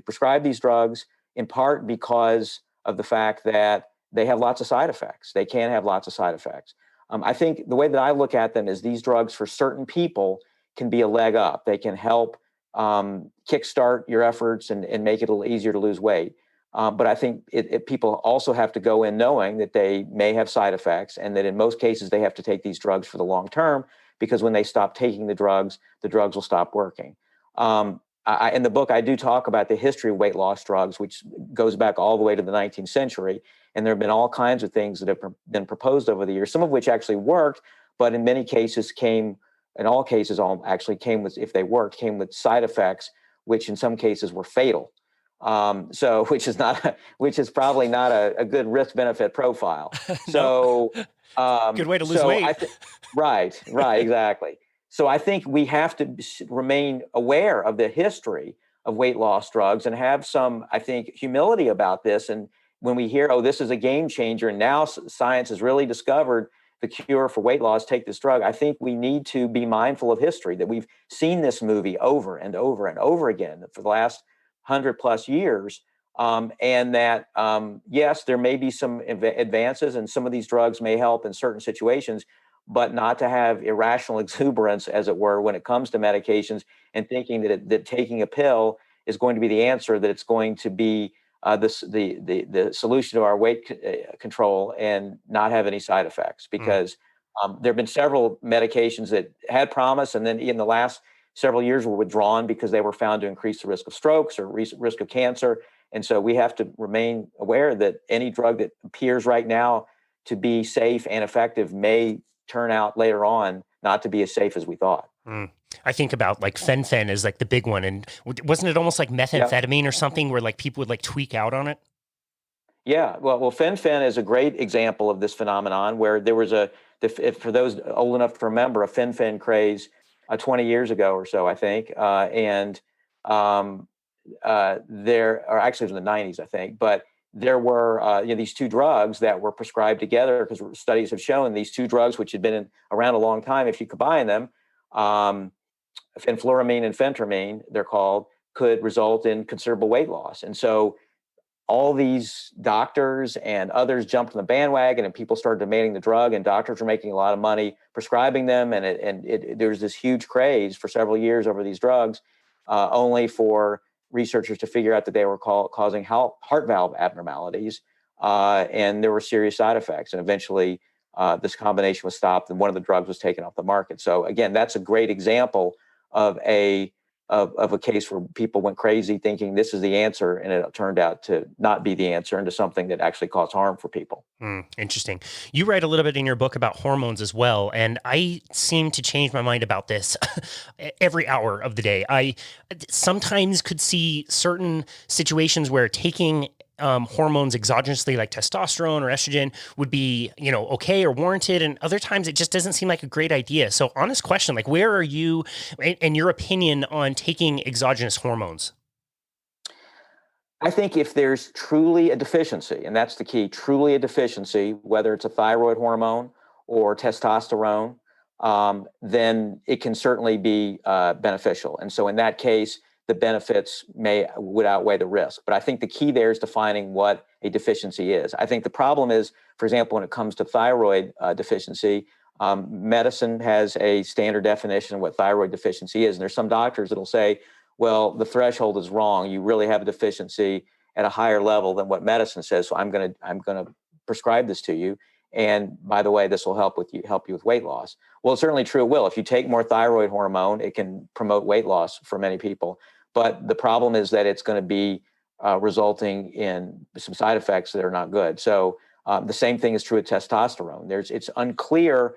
prescribe these drugs, in part because of the fact that they have lots of side effects. They can have lots of side effects. I think the way that I look at them is these drugs for certain people can be a leg up. They can help kickstart your efforts and make it a little easier to lose weight. But I think people also have to go in knowing that they may have side effects, and that in most cases they have to take these drugs for the long term, because when they stop taking the drugs will stop working. In the book, I do talk about the history of weight loss drugs, which goes back all the way to the 19th century. And there have been all kinds of things that have been proposed over the years, some of which actually worked, but in many cases came with, if they worked, came with side effects, which in some cases were fatal. Which is probably not a good risk-benefit profile. So, good way to lose weight. Right, exactly. So I think we have to remain aware of the history of weight loss drugs and have some, I think, humility about this. And when we hear, oh, this is a game changer, and now science has really discovered the cure for weight loss, take this drug, I think we need to be mindful of history, that we've seen this movie over and over and over again for the last 100+ years. And that, yes, there may be some advances, and some of these drugs may help in certain situations, but not to have irrational exuberance, as it were, when it comes to medications, and thinking that taking a pill is going to be the answer, that it's going to be the solution to our weight control and not have any side effects. Because there have been several medications that had promise, and then in the last several years were withdrawn because they were found to increase the risk of strokes or risk of cancer. And so we have to remain aware that any drug that appears right now to be safe and effective may turn out later on not to be as safe as we thought. I think about like Finnfan is like the big one. And wasn't it almost like methamphetamine or something, where like people would like tweak out on it? Yeah, well, Finnfan is a great example of this phenomenon, where there was for those old enough to remember, a Finnfan craze 20 years ago or so, I think. There, or actually it was in the 90s, I think, but there were these two drugs that were prescribed together, because studies have shown these two drugs, which had been around a long time, if you combine them, fenfluramine and phentermine, they're called, could result in considerable weight loss. And so all these doctors and others jumped on the bandwagon, and people started demanding the drug, and doctors were making a lot of money prescribing them. And there was this huge craze for several years over these drugs, only for researchers to figure out that they were causing heart valve abnormalities, and there were serious side effects. And eventually this combination was stopped, and one of the drugs was taken off the market. So again, that's a great example of a case where people went crazy thinking this is the answer, and it turned out to not be the answer, into something that actually caused harm for people. Interesting. You write a little bit in your book about hormones as well, and I seem to change my mind about this every hour of the day. I sometimes could see certain situations where taking hormones exogenously, like testosterone or estrogen, would be, okay or warranted. And other times it just doesn't seem like a great idea. So honest question, like, where are you in your opinion on taking exogenous hormones? I think if there's truly a deficiency, and that's the key, truly a deficiency, whether it's a thyroid hormone or testosterone, then it can certainly be beneficial. And so in that case, the benefits would outweigh the risk. But I think the key there is defining what a deficiency is. I think the problem is, for example, when it comes to thyroid deficiency, medicine has a standard definition of what thyroid deficiency is. And there's some doctors that'll say, well, the threshold is wrong. You really have a deficiency at a higher level than what medicine says. So I'm going to prescribe this to you. And by the way, this will help you with weight loss. Well, it's certainly true. It will. If you take more thyroid hormone, it can promote weight loss for many people. But the problem is that it's going to be resulting in some side effects that are not good. So the same thing is true with testosterone. It's unclear.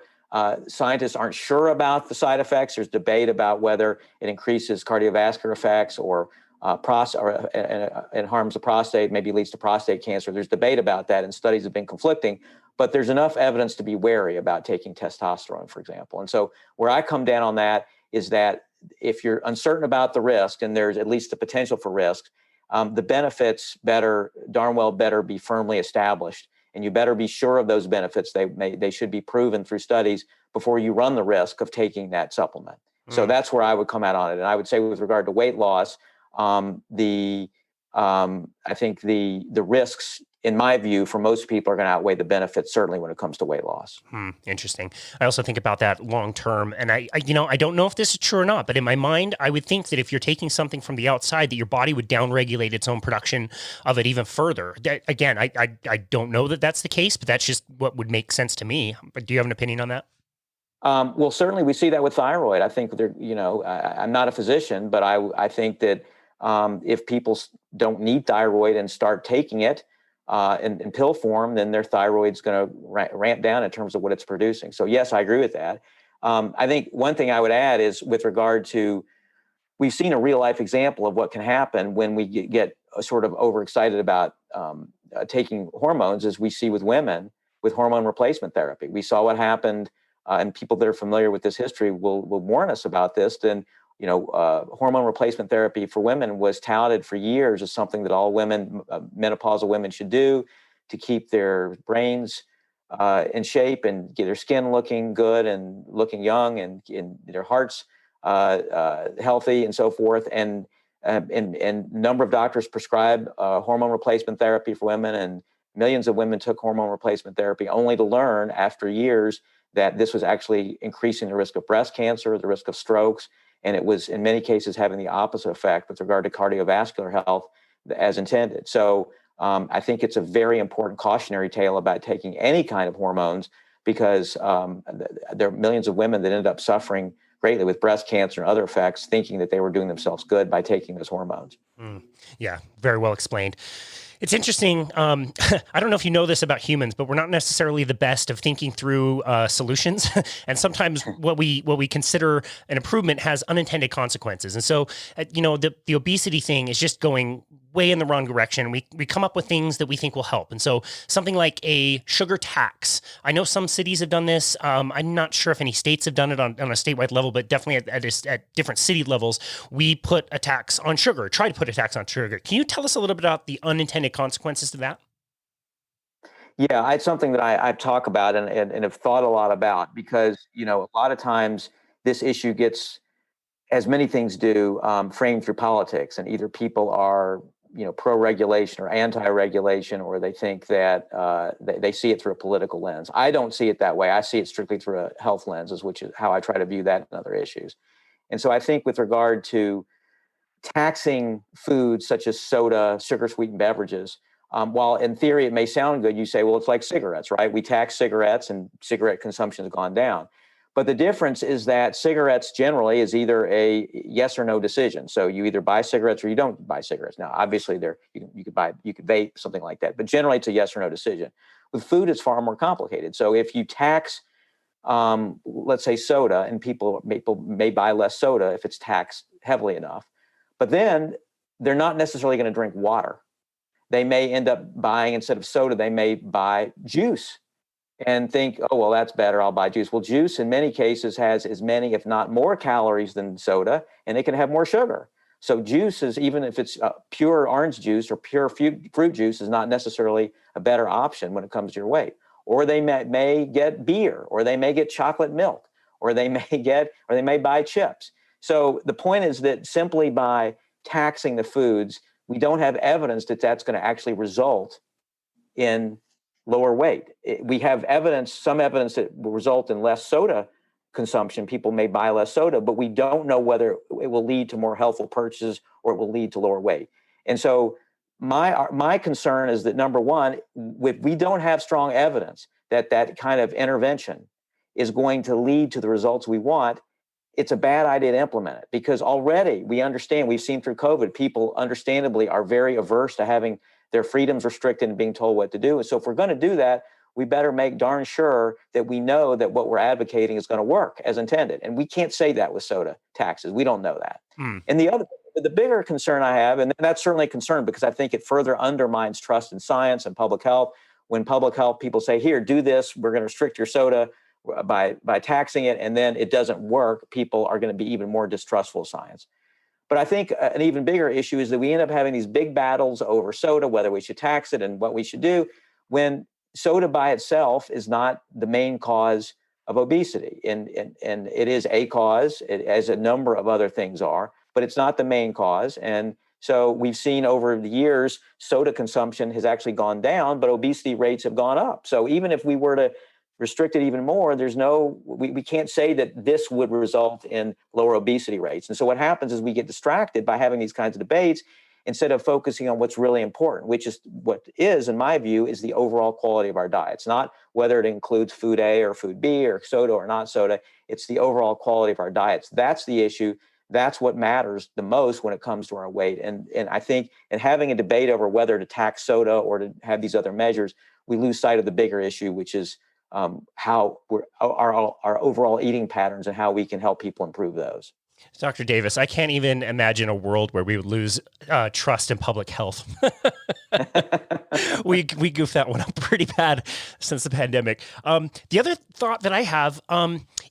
Scientists aren't sure about the side effects. There's debate about whether it increases cardiovascular effects or and harms the prostate, maybe leads to prostate cancer. There's debate about that, and studies have been conflicting. But there's enough evidence to be wary about taking testosterone, for example. And so where I come down on that is that if you're uncertain about the risk, and there's at least the potential for risk, the benefits darn well better be firmly established. And you better be sure of those benefits. They should be proven through studies before you run the risk of taking that supplement. So that's where I would come out on it. And I would say with regard to weight loss, I think the risks, in my view, for most people are going to outweigh the benefits, certainly when it comes to weight loss. Interesting. I also think about that long term. And I don't know if this is true or not, but in my mind, I would think that if you're taking something from the outside, that your body would downregulate its own production of it even further. Again, I don't know that that's the case, but that's just what would make sense to me. But do you have an opinion on that? Well, certainly we see that with thyroid. I think I'm not a physician, but I think that if people don't need thyroid and start taking it in pill form, then their thyroid's going to ramp down in terms of what it's producing. So yes, I agree with that. I think one thing I would add is with regard to, we've seen a real life example of what can happen when we get sort of overexcited about taking hormones, as we see with women with hormone replacement therapy. We saw what happened, and people that are familiar with this history will warn us about this. Then, hormone replacement therapy for women was touted for years as something that all women, menopausal women, should do to keep their brains in shape and get their skin looking good and looking young and their hearts healthy and so forth. And a number of doctors prescribe hormone replacement therapy for women, and millions of women took hormone replacement therapy only to learn after years that this was actually increasing the risk of breast cancer, the risk of strokes, and it was in many cases having the opposite effect with regard to cardiovascular health as intended. So I think it's a very important cautionary tale about taking any kind of hormones, because there are millions of women that end up suffering greatly with breast cancer and other effects, thinking that they were doing themselves good by taking those hormones. Yeah, very well explained. It's interesting. I don't know if you know this about humans, but we're not necessarily the best of thinking through solutions. And sometimes what we consider an improvement has unintended consequences. And so, the obesity thing is just going way in the wrong direction. We come up with things that we think will help. And so something like a sugar tax. I know some cities have done this. I'm not sure if any states have done it on a statewide level, but definitely at different city levels, we put a tax on sugar, try to put a tax on sugar. Can you tell us a little bit about the unintended consequences to that? Yeah, it's something that I talk about and have thought a lot about, because, a lot of times this issue gets, as many things do, framed through politics, and either people are, pro-regulation or anti-regulation, or they think that they see it through a political lens. I don't see it that way. I see it strictly through a health lens, which is how I try to view that and other issues. And so I think with regard to taxing foods such as soda, sugar-sweetened beverages, while in theory it may sound good, you say, well, it's like cigarettes, right? We tax cigarettes and cigarette consumption has gone down. But the difference is that cigarettes generally is either a yes or no decision. So you either buy cigarettes or you don't buy cigarettes. Now, obviously, you could vape, something like that. But generally, it's a yes or no decision. With food, it's far more complicated. So if you tax, let's say, soda, and people may buy less soda if it's taxed heavily enough. But then they're not necessarily going to drink water. They may end up buying, instead of soda, they may buy juice and think, oh, well, that's better, I'll buy juice. Well, juice in many cases has as many, if not more, calories than soda, and it can have more sugar. So juice is, even if it's pure orange juice or pure fruit juice, is not necessarily a better option when it comes to your weight. Or they may get beer, or they may get chocolate milk, or they may buy chips. So the point is that simply by taxing the foods, we don't have evidence that that's going to actually result in lower weight. We have some evidence that will result in less soda consumption. People may buy less soda, but we don't know whether it will lead to more healthful purchases or it will lead to lower weight. And so my concern is that, number one, we don't have strong evidence that kind of intervention is going to lead to the results we want. It's a bad idea to implement it, because already we've seen through COVID, people understandably are very averse to having their freedoms restricted and being told what to do. And so if we're going to do that, we better make darn sure that we know that what we're advocating is going to work as intended. And we can't say that with soda taxes. We don't know that. And the bigger concern I have, and that's certainly a concern because I think it further undermines trust in science and public health. When public health people say, here, do this, we're going to restrict your soda, by taxing it, and then it doesn't work, people are going to be even more distrustful of science. But I think an even bigger issue is that we end up having these big battles over soda, whether we should tax it and what we should do, when soda by itself is not the main cause of obesity. And it is a cause, as a number of other things are, but it's not the main cause. And so we've seen over the years, soda consumption has actually gone down, but obesity rates have gone up. So even if we were to restrict it even more, we can't say that this would result in lower obesity rates. And so what happens is we get distracted by having these kinds of debates instead of focusing on what's really important, which is in my view, is the overall quality of our diets, not whether it includes food A or food B or soda or not soda. It's the overall quality of our diets. That's the issue. That's what matters the most when it comes to our weight. And I think in having a debate over whether to tax soda or to have these other measures, we lose sight of the bigger issue, which is how our overall eating patterns and how we can help people improve those. Dr. Davis, I can't even imagine a world where we would lose trust in public health. we goofed that one up pretty bad since the pandemic. The other thought that I have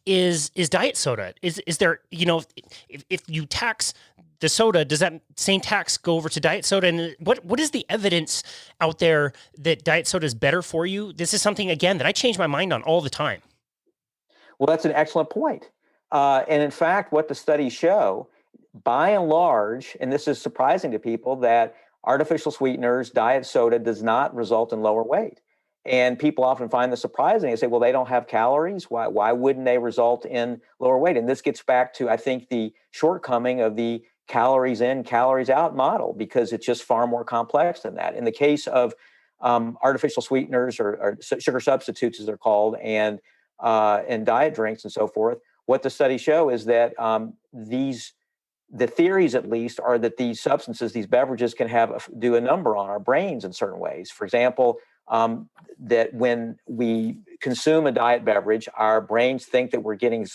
is diet soda. Is there, if you tax the soda, does that same tax go over to diet soda? And what is the evidence out there that diet soda is better for you? This is something, again, that I change my mind on all the time. Well, that's an excellent point. And in fact, what the studies show, by and large, and this is surprising to people, that artificial sweeteners, diet soda, does not result in lower weight. And people often find this surprising. They say, well, they don't have calories. Why wouldn't they result in lower weight? And this gets back to, I think, the shortcoming of the calories in, calories out model, because it's just far more complex than that. In the case of artificial sweeteners or sugar substitutes, as they're called, and diet drinks and so forth, what the studies show is that the theories, at least, are that these substances, these beverages, can do a number on our brains in certain ways. For example, that when we consume a diet beverage, our brains think that we're getting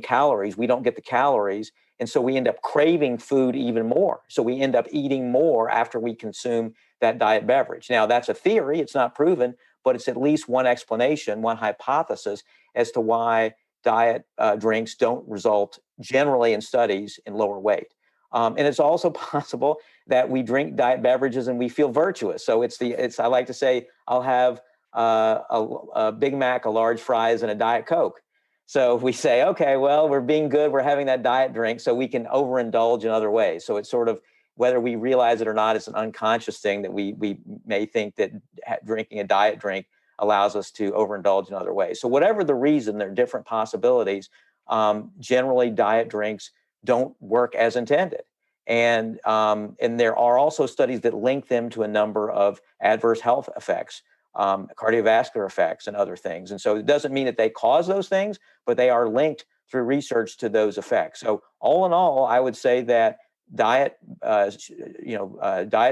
calories. We don't get the calories, and so we end up craving food even more. So we end up eating more after we consume that diet beverage. Now, that's a theory; it's not proven, but it's at least one explanation, one hypothesis as to why diet drinks don't result generally in studies in lower weight. And it's also possible that we drink diet beverages and we feel virtuous. So I like to say, I'll have a Big Mac, a large fries, and a Diet Coke. So if we say, okay, well, we're being good, we're having that diet drink, so we can overindulge in other ways. So it's sort of, whether we realize it or not, it's an unconscious thing that we may think that drinking a diet drink allows us to overindulge in other ways. So whatever the reason, there are different possibilities. Generally, diet drinks don't work as intended. And there are also studies that link them to a number of adverse health effects, cardiovascular effects, and other things. And so it doesn't mean that they cause those things, but they are linked through research to those effects. So all in all, I would say that diet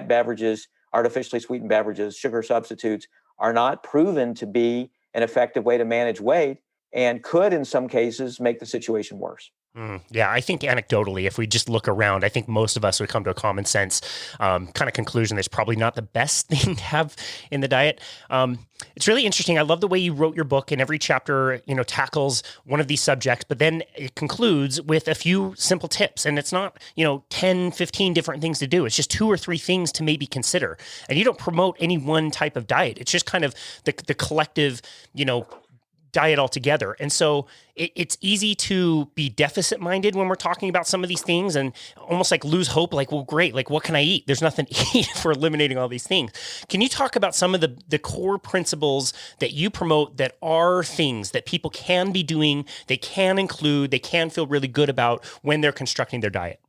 beverages, artificially sweetened beverages, sugar substitutes, are not proven to be an effective way to manage weight, and could, in some cases, make the situation worse. Yeah, I think anecdotally, if we just look around, I think most of us would come to a common sense kind of conclusion that's probably not the best thing to have in the diet. It's really interesting. I love the way you wrote your book, and every chapter, tackles one of these subjects, but then it concludes with a few simple tips. And it's not, 10, 15 different things to do. It's just 2 or 3 things to maybe consider. And you don't promote any one type of diet. It's just kind of the collective, diet altogether. And so it's easy to be deficit minded when we're talking about some of these things, and almost like lose hope, like, well, great, like, what can I eat? There's nothing to eat for eliminating all these things. Can you talk about some of the core principles that you promote that are things that people can be doing, they can include, they can feel really good about when they're constructing their diet?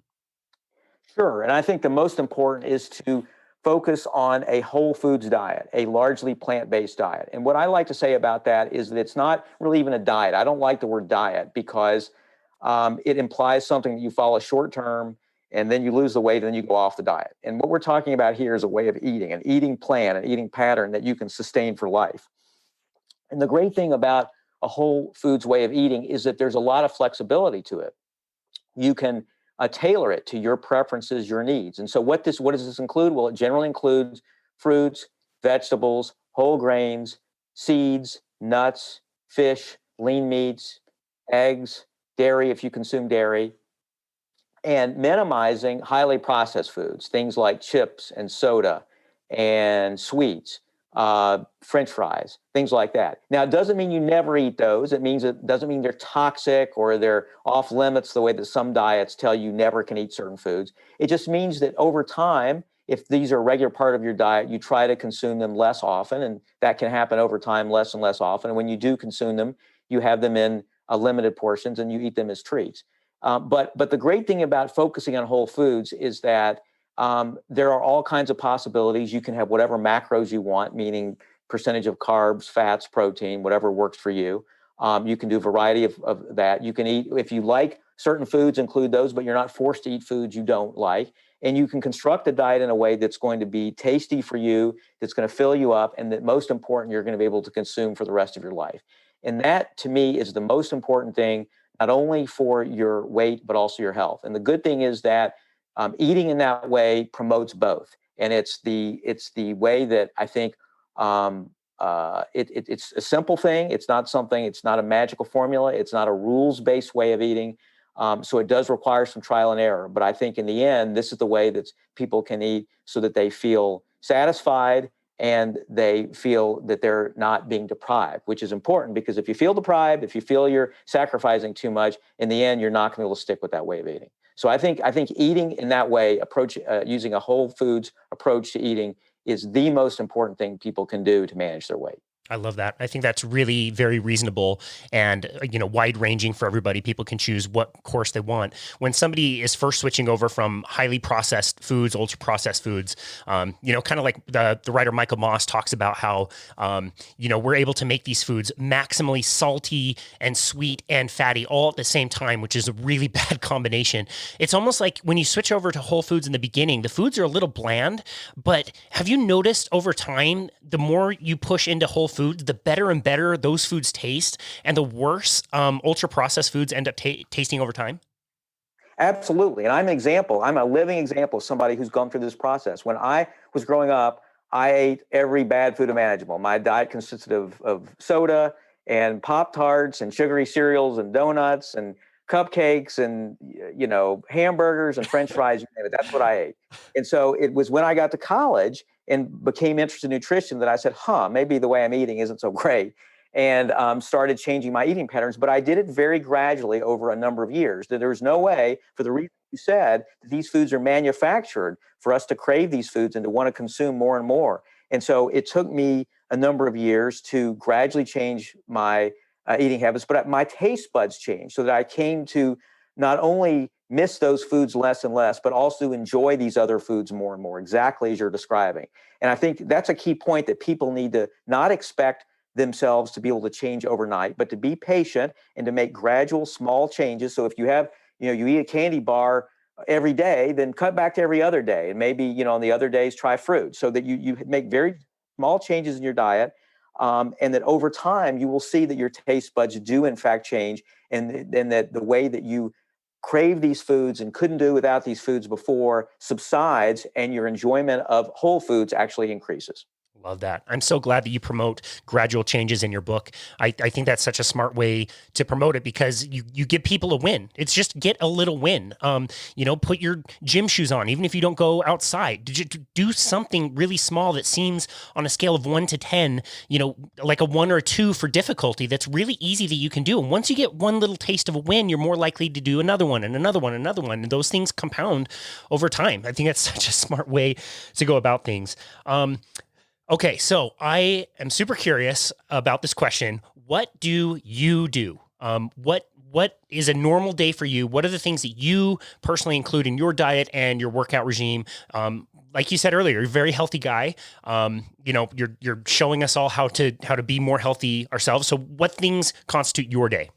Sure. And I think the most important is to focus on a whole foods diet, a largely plant-based diet. And what I like to say about that is that it's not really even a diet. I don't like the word diet because it implies something that you follow short term and then you lose the weight and then you go off the diet. And what we're talking about here is a way of eating, an eating plan, an eating pattern that you can sustain for life. And the great thing about a whole foods way of eating is that there's a lot of flexibility to it. You can tailor it to your preferences, your needs. And so what does this include? Well, it generally includes fruits, vegetables, whole grains, seeds, nuts, fish, lean meats, eggs, dairy if you consume dairy, and minimizing highly processed foods, things like chips and soda and sweets, French fries, things like that. Now, it doesn't mean you never eat those. It doesn't mean they're toxic or they're off limits the way that some diets tell you never can eat certain foods. It just means that over time, if these are a regular part of your diet, you try to consume them less often, and that can happen over time, less and less often. And when you do consume them, you have them in limited portions and you eat them as treats. But the great thing about focusing on whole foods is that there are all kinds of possibilities. You can have whatever macros you want, meaning percentage of carbs, fats, protein, whatever works for you. You can do a variety of that. You can eat, if you like certain foods, include those, but you're not forced to eat foods you don't like. And you can construct a diet in a way that's going to be tasty for you, that's going to fill you up, and that most important, you're going to be able to consume for the rest of your life. And that, to me, is the most important thing, not only for your weight, but also your health. And the good thing is that eating in that way promotes both. And it's the way that I think it's a simple thing. It's not a magical formula. It's not a rules-based way of eating. So it does require some trial and error. But I think in the end, this is the way that people can eat so that they feel satisfied and they feel that they're not being deprived, which is important, because if you feel deprived, if you feel you're sacrificing too much, in the end, you're not going to be able to stick with that way of eating. So I think eating in that way, using a whole foods approach to eating, is the most important thing people can do to manage their weight. I love that. I think that's really very reasonable and, wide ranging for everybody. People can choose what course they want. When somebody is first switching over from highly processed foods, ultra processed foods, kind of like the writer Michael Moss talks about how, we're able to make these foods maximally salty and sweet and fatty all at the same time, which is a really bad combination. It's almost like when you switch over to whole foods in the beginning, the foods are a little bland, but have you noticed over time, the more you push into whole foods, the better and better those foods taste, and the worse ultra processed foods end up tasting over time? Absolutely. And I'm an example. I'm a living example of somebody who's gone through this process. When I was growing up, I ate every bad food imaginable. My diet consisted of soda and Pop-Tarts and sugary cereals and donuts and cupcakes and, hamburgers and French fries. You name it. That's what I ate. And so it was when I got to college and became interested in nutrition that I said, maybe the way I'm eating isn't so great. And started changing my eating patterns. But I did it very gradually over a number of years. That there was no way, for the reason you said, that these foods are manufactured for us to crave these foods and to want to consume more and more. And so it took me a number of years to gradually change my eating habits, but my taste buds changed so that I came to not only miss those foods less and less, but also enjoy these other foods more and more, exactly as you're describing. And I think that's a key point, that people need to not expect themselves to be able to change overnight, but to be patient and to make gradual small changes. So if you have, you eat a candy bar every day, then cut back to every other day. And maybe, on the other days, try fruit, so that you make very small changes in your diet. And that over time, you will see that your taste buds do in fact change. And that the way that you crave these foods and couldn't do without these foods before subsides, and your enjoyment of whole foods actually increases. Love that. I'm so glad that you promote gradual changes in your book. I think that's such a smart way to promote it, because you give people a win. It's just get a little win. Put your gym shoes on, even if you don't go outside. Do something really small that seems, on a scale of 1 to 10, like a 1 or a 2 for difficulty, that's really easy that you can do. And once you get one little taste of a win, you're more likely to do another one and another one, and another one. And those things compound over time. I think that's such a smart way to go about things. Okay, so I am super curious about this question. What do you do? What is a normal day for you? What are the things that you personally include in your diet and your workout regime? Like you said earlier, you're a very healthy guy. You're showing us all how to be more healthy ourselves. So what things constitute your day?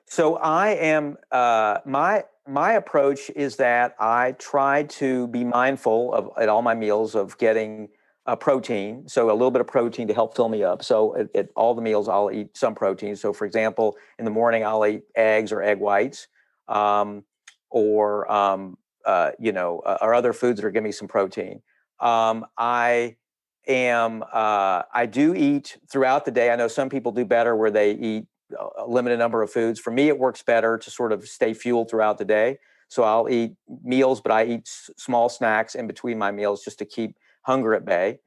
So I am my approach is that I try to be mindful of, at all my meals, of getting protein. So a little bit of protein to help fill me up. So at all the meals, I'll eat some protein. So for example, in the morning, I'll eat eggs or egg whites, or other foods that are giving me some protein. I I do eat throughout the day. I know some people do better where they eat a limited number of foods. For me, it works better to sort of stay fueled throughout the day. So I'll eat meals, but I eat small snacks in between my meals just to keep hunger at bay,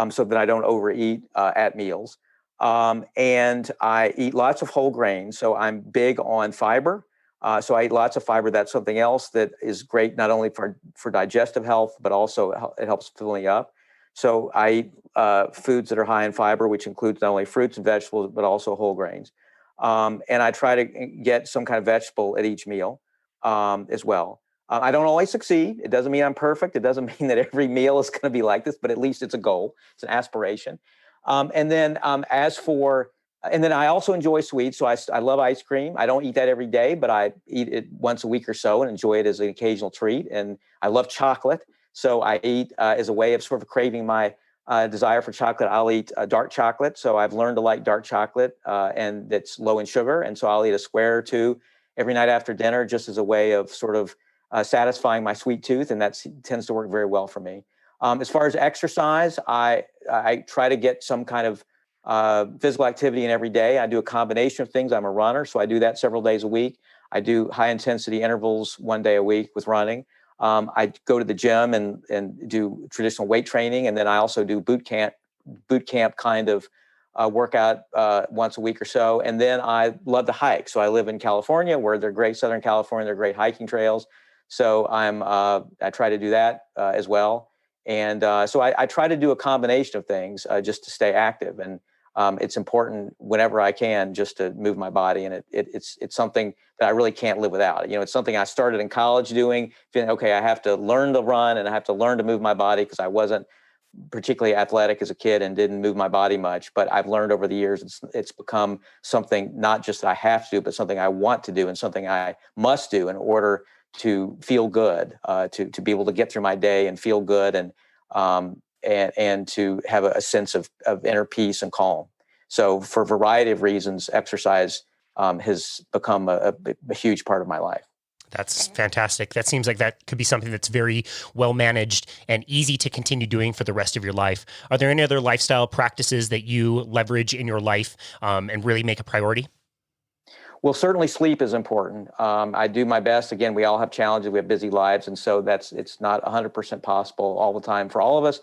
so that I don't overeat at meals. And I eat lots of whole grains. So I'm big on fiber. So I eat lots of fiber. That's something else that is great, not only for digestive health, but also it helps fill me up. So I eat foods that are high in fiber, which includes not only fruits and vegetables, but also whole grains. And I try to get some kind of vegetable at each meal as well. I don't always succeed. It doesn't mean I'm perfect. It doesn't mean that every meal is going to be like this, but at least it's a goal. It's an aspiration. And then I also enjoy sweets. So I love ice cream. I don't eat that every day, but I eat it once a week or so and enjoy it as an occasional treat. And I love chocolate. So I eat as a way of sort of craving my desire for chocolate. I'll eat dark chocolate. So I've learned to like dark chocolate and that's low in sugar. And so I'll eat a square or two every night after dinner just as a way of sort of satisfying my sweet tooth. And that tends to work very well for me. As far as exercise, I try to get some kind of physical activity in every day. I do a combination of things. I'm a runner, so I do that several days a week. I do high intensity intervals one day a week with running. I go to the gym and do traditional weight training, and then I also do boot camp kind of workout once a week or so. And then I love to hike. So I live in California, where they're great Southern California. They're great hiking trails. So I try to do that as well. And so I try to do a combination of things just to stay active. And it's important whenever I can just to move my body. And it's something that I really can't live without. It's something I started in college doing, feeling, okay, I have to learn to run and I have to learn to move my body because I wasn't particularly athletic as a kid and didn't move my body much. But I've learned over the years, it's become something not just that I have to do, but something I want to do and something I must do in order to feel good, to be able to get through my day and feel good and to have a sense of inner peace and calm. So for a variety of reasons, exercise has become a huge part of my life. That's fantastic. That seems like that could be something that's very well managed and easy to continue doing for the rest of your life. Are there any other lifestyle practices that you leverage in your life and really make a priority? Well, certainly sleep is important. I do my best. Again, we all have challenges. We have busy lives. And so it's not 100% possible all the time for all of us.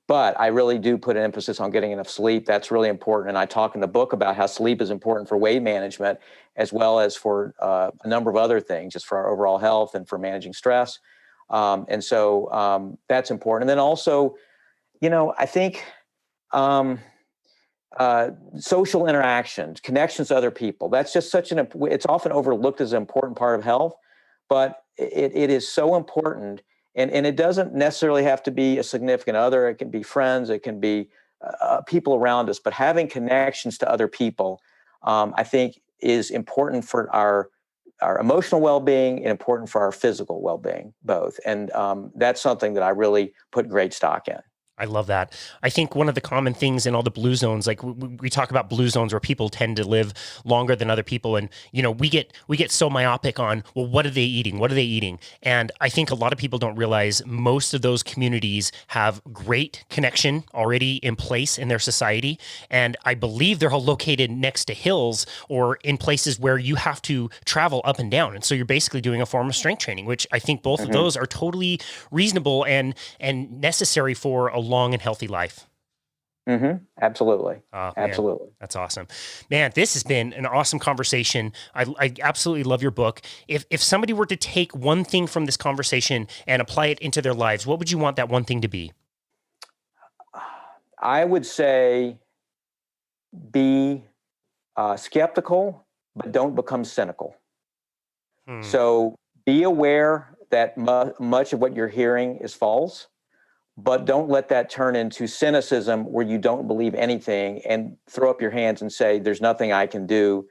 But I really do put an emphasis on getting enough sleep. That's really important. And I talk in the book about how sleep is important for weight management, as well as for a number of other things, just for our overall health and for managing stress. And so that's important. And then also, I think social interactions, connections to other people. That's just it's often overlooked as an important part of health, but it is so important. And it doesn't necessarily have to be a significant other. It can be friends. It can be people around us. But having connections to other people, I think, is important for our emotional well-being and important for our physical well-being, both. And that's something that I really put great stock in. I love that. I think one of the common things in all the blue zones, like we talk about blue zones where people tend to live longer than other people. And, we get so myopic on, well, what are they eating? What are they eating? And I think a lot of people don't realize most of those communities have great connection already in place in their society. And I believe they're all located next to hills or in places where you have to travel up and down. And so you're basically doing a form of strength training, which I think both of those are totally reasonable and necessary for a long and healthy life. Absolutely. Absolutely. That's awesome, man. This has been an awesome conversation. I absolutely love your book. If somebody were to take one thing from this conversation and apply it into their lives, what would you want that one thing to be? I would say be skeptical, but don't become cynical. So be aware that much of what you're hearing is false. But don't let that turn into cynicism where you don't believe anything and throw up your hands and say, there's nothing I can do.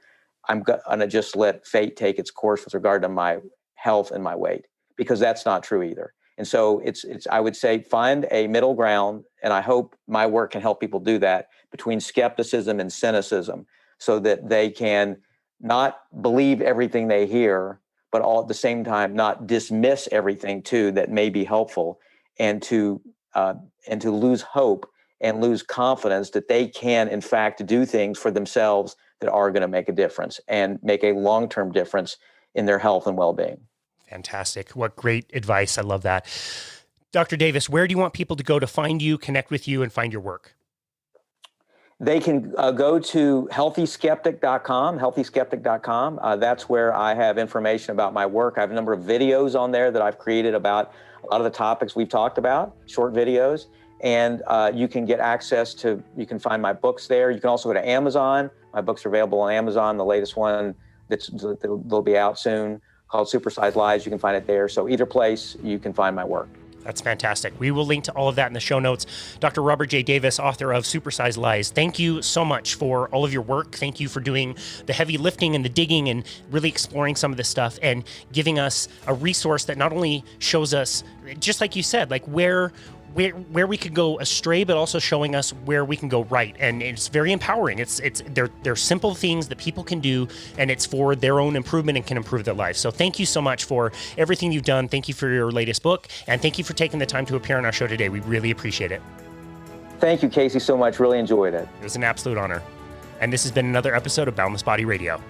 I'm going to just let fate take its course with regard to my health and my weight, because that's not true either. And so I would say find a middle ground, and I hope my work can help people do that, between skepticism and cynicism, so that they can not believe everything they hear, but all at the same time not dismiss everything too that may be helpful, and to lose hope and lose confidence that they can, in fact, do things for themselves that are going to make a difference and make a long-term difference in their health and well-being. Fantastic. What great advice. I love that. Dr. Davis, where do you want people to go to find you, connect with you, and find your work? They can go to healthyskeptic.com, healthyskeptic.com. That's where I have information about my work. I have a number of videos on there that I've created about a lot of the topics we've talked about, short videos. And you can get access to, you can find my books there. You can also go to Amazon. My books are available on Amazon. The latest one that'll be out soon called Supersized Lies. You can find it there. So either place you can find my work. That's fantastic. We will link to all of that in the show notes. Dr. Robert J. Davis, author of Supersized Lies, thank you so much for all of your work. Thank you for doing the heavy lifting and the digging and really exploring some of this stuff and giving us a resource that not only shows us, just like you said, like where we could go astray, but also showing us where we can go right. And it's very empowering. They're simple things that people can do, and it's for their own improvement and can improve their lives. So thank you so much for everything you've done. Thank you for your latest book, and thank you for taking the time to appear on our show today. We really appreciate it. Thank you, Casey, so much. Really enjoyed it. It was an absolute honor. And this has been another episode of Boundless Body Radio.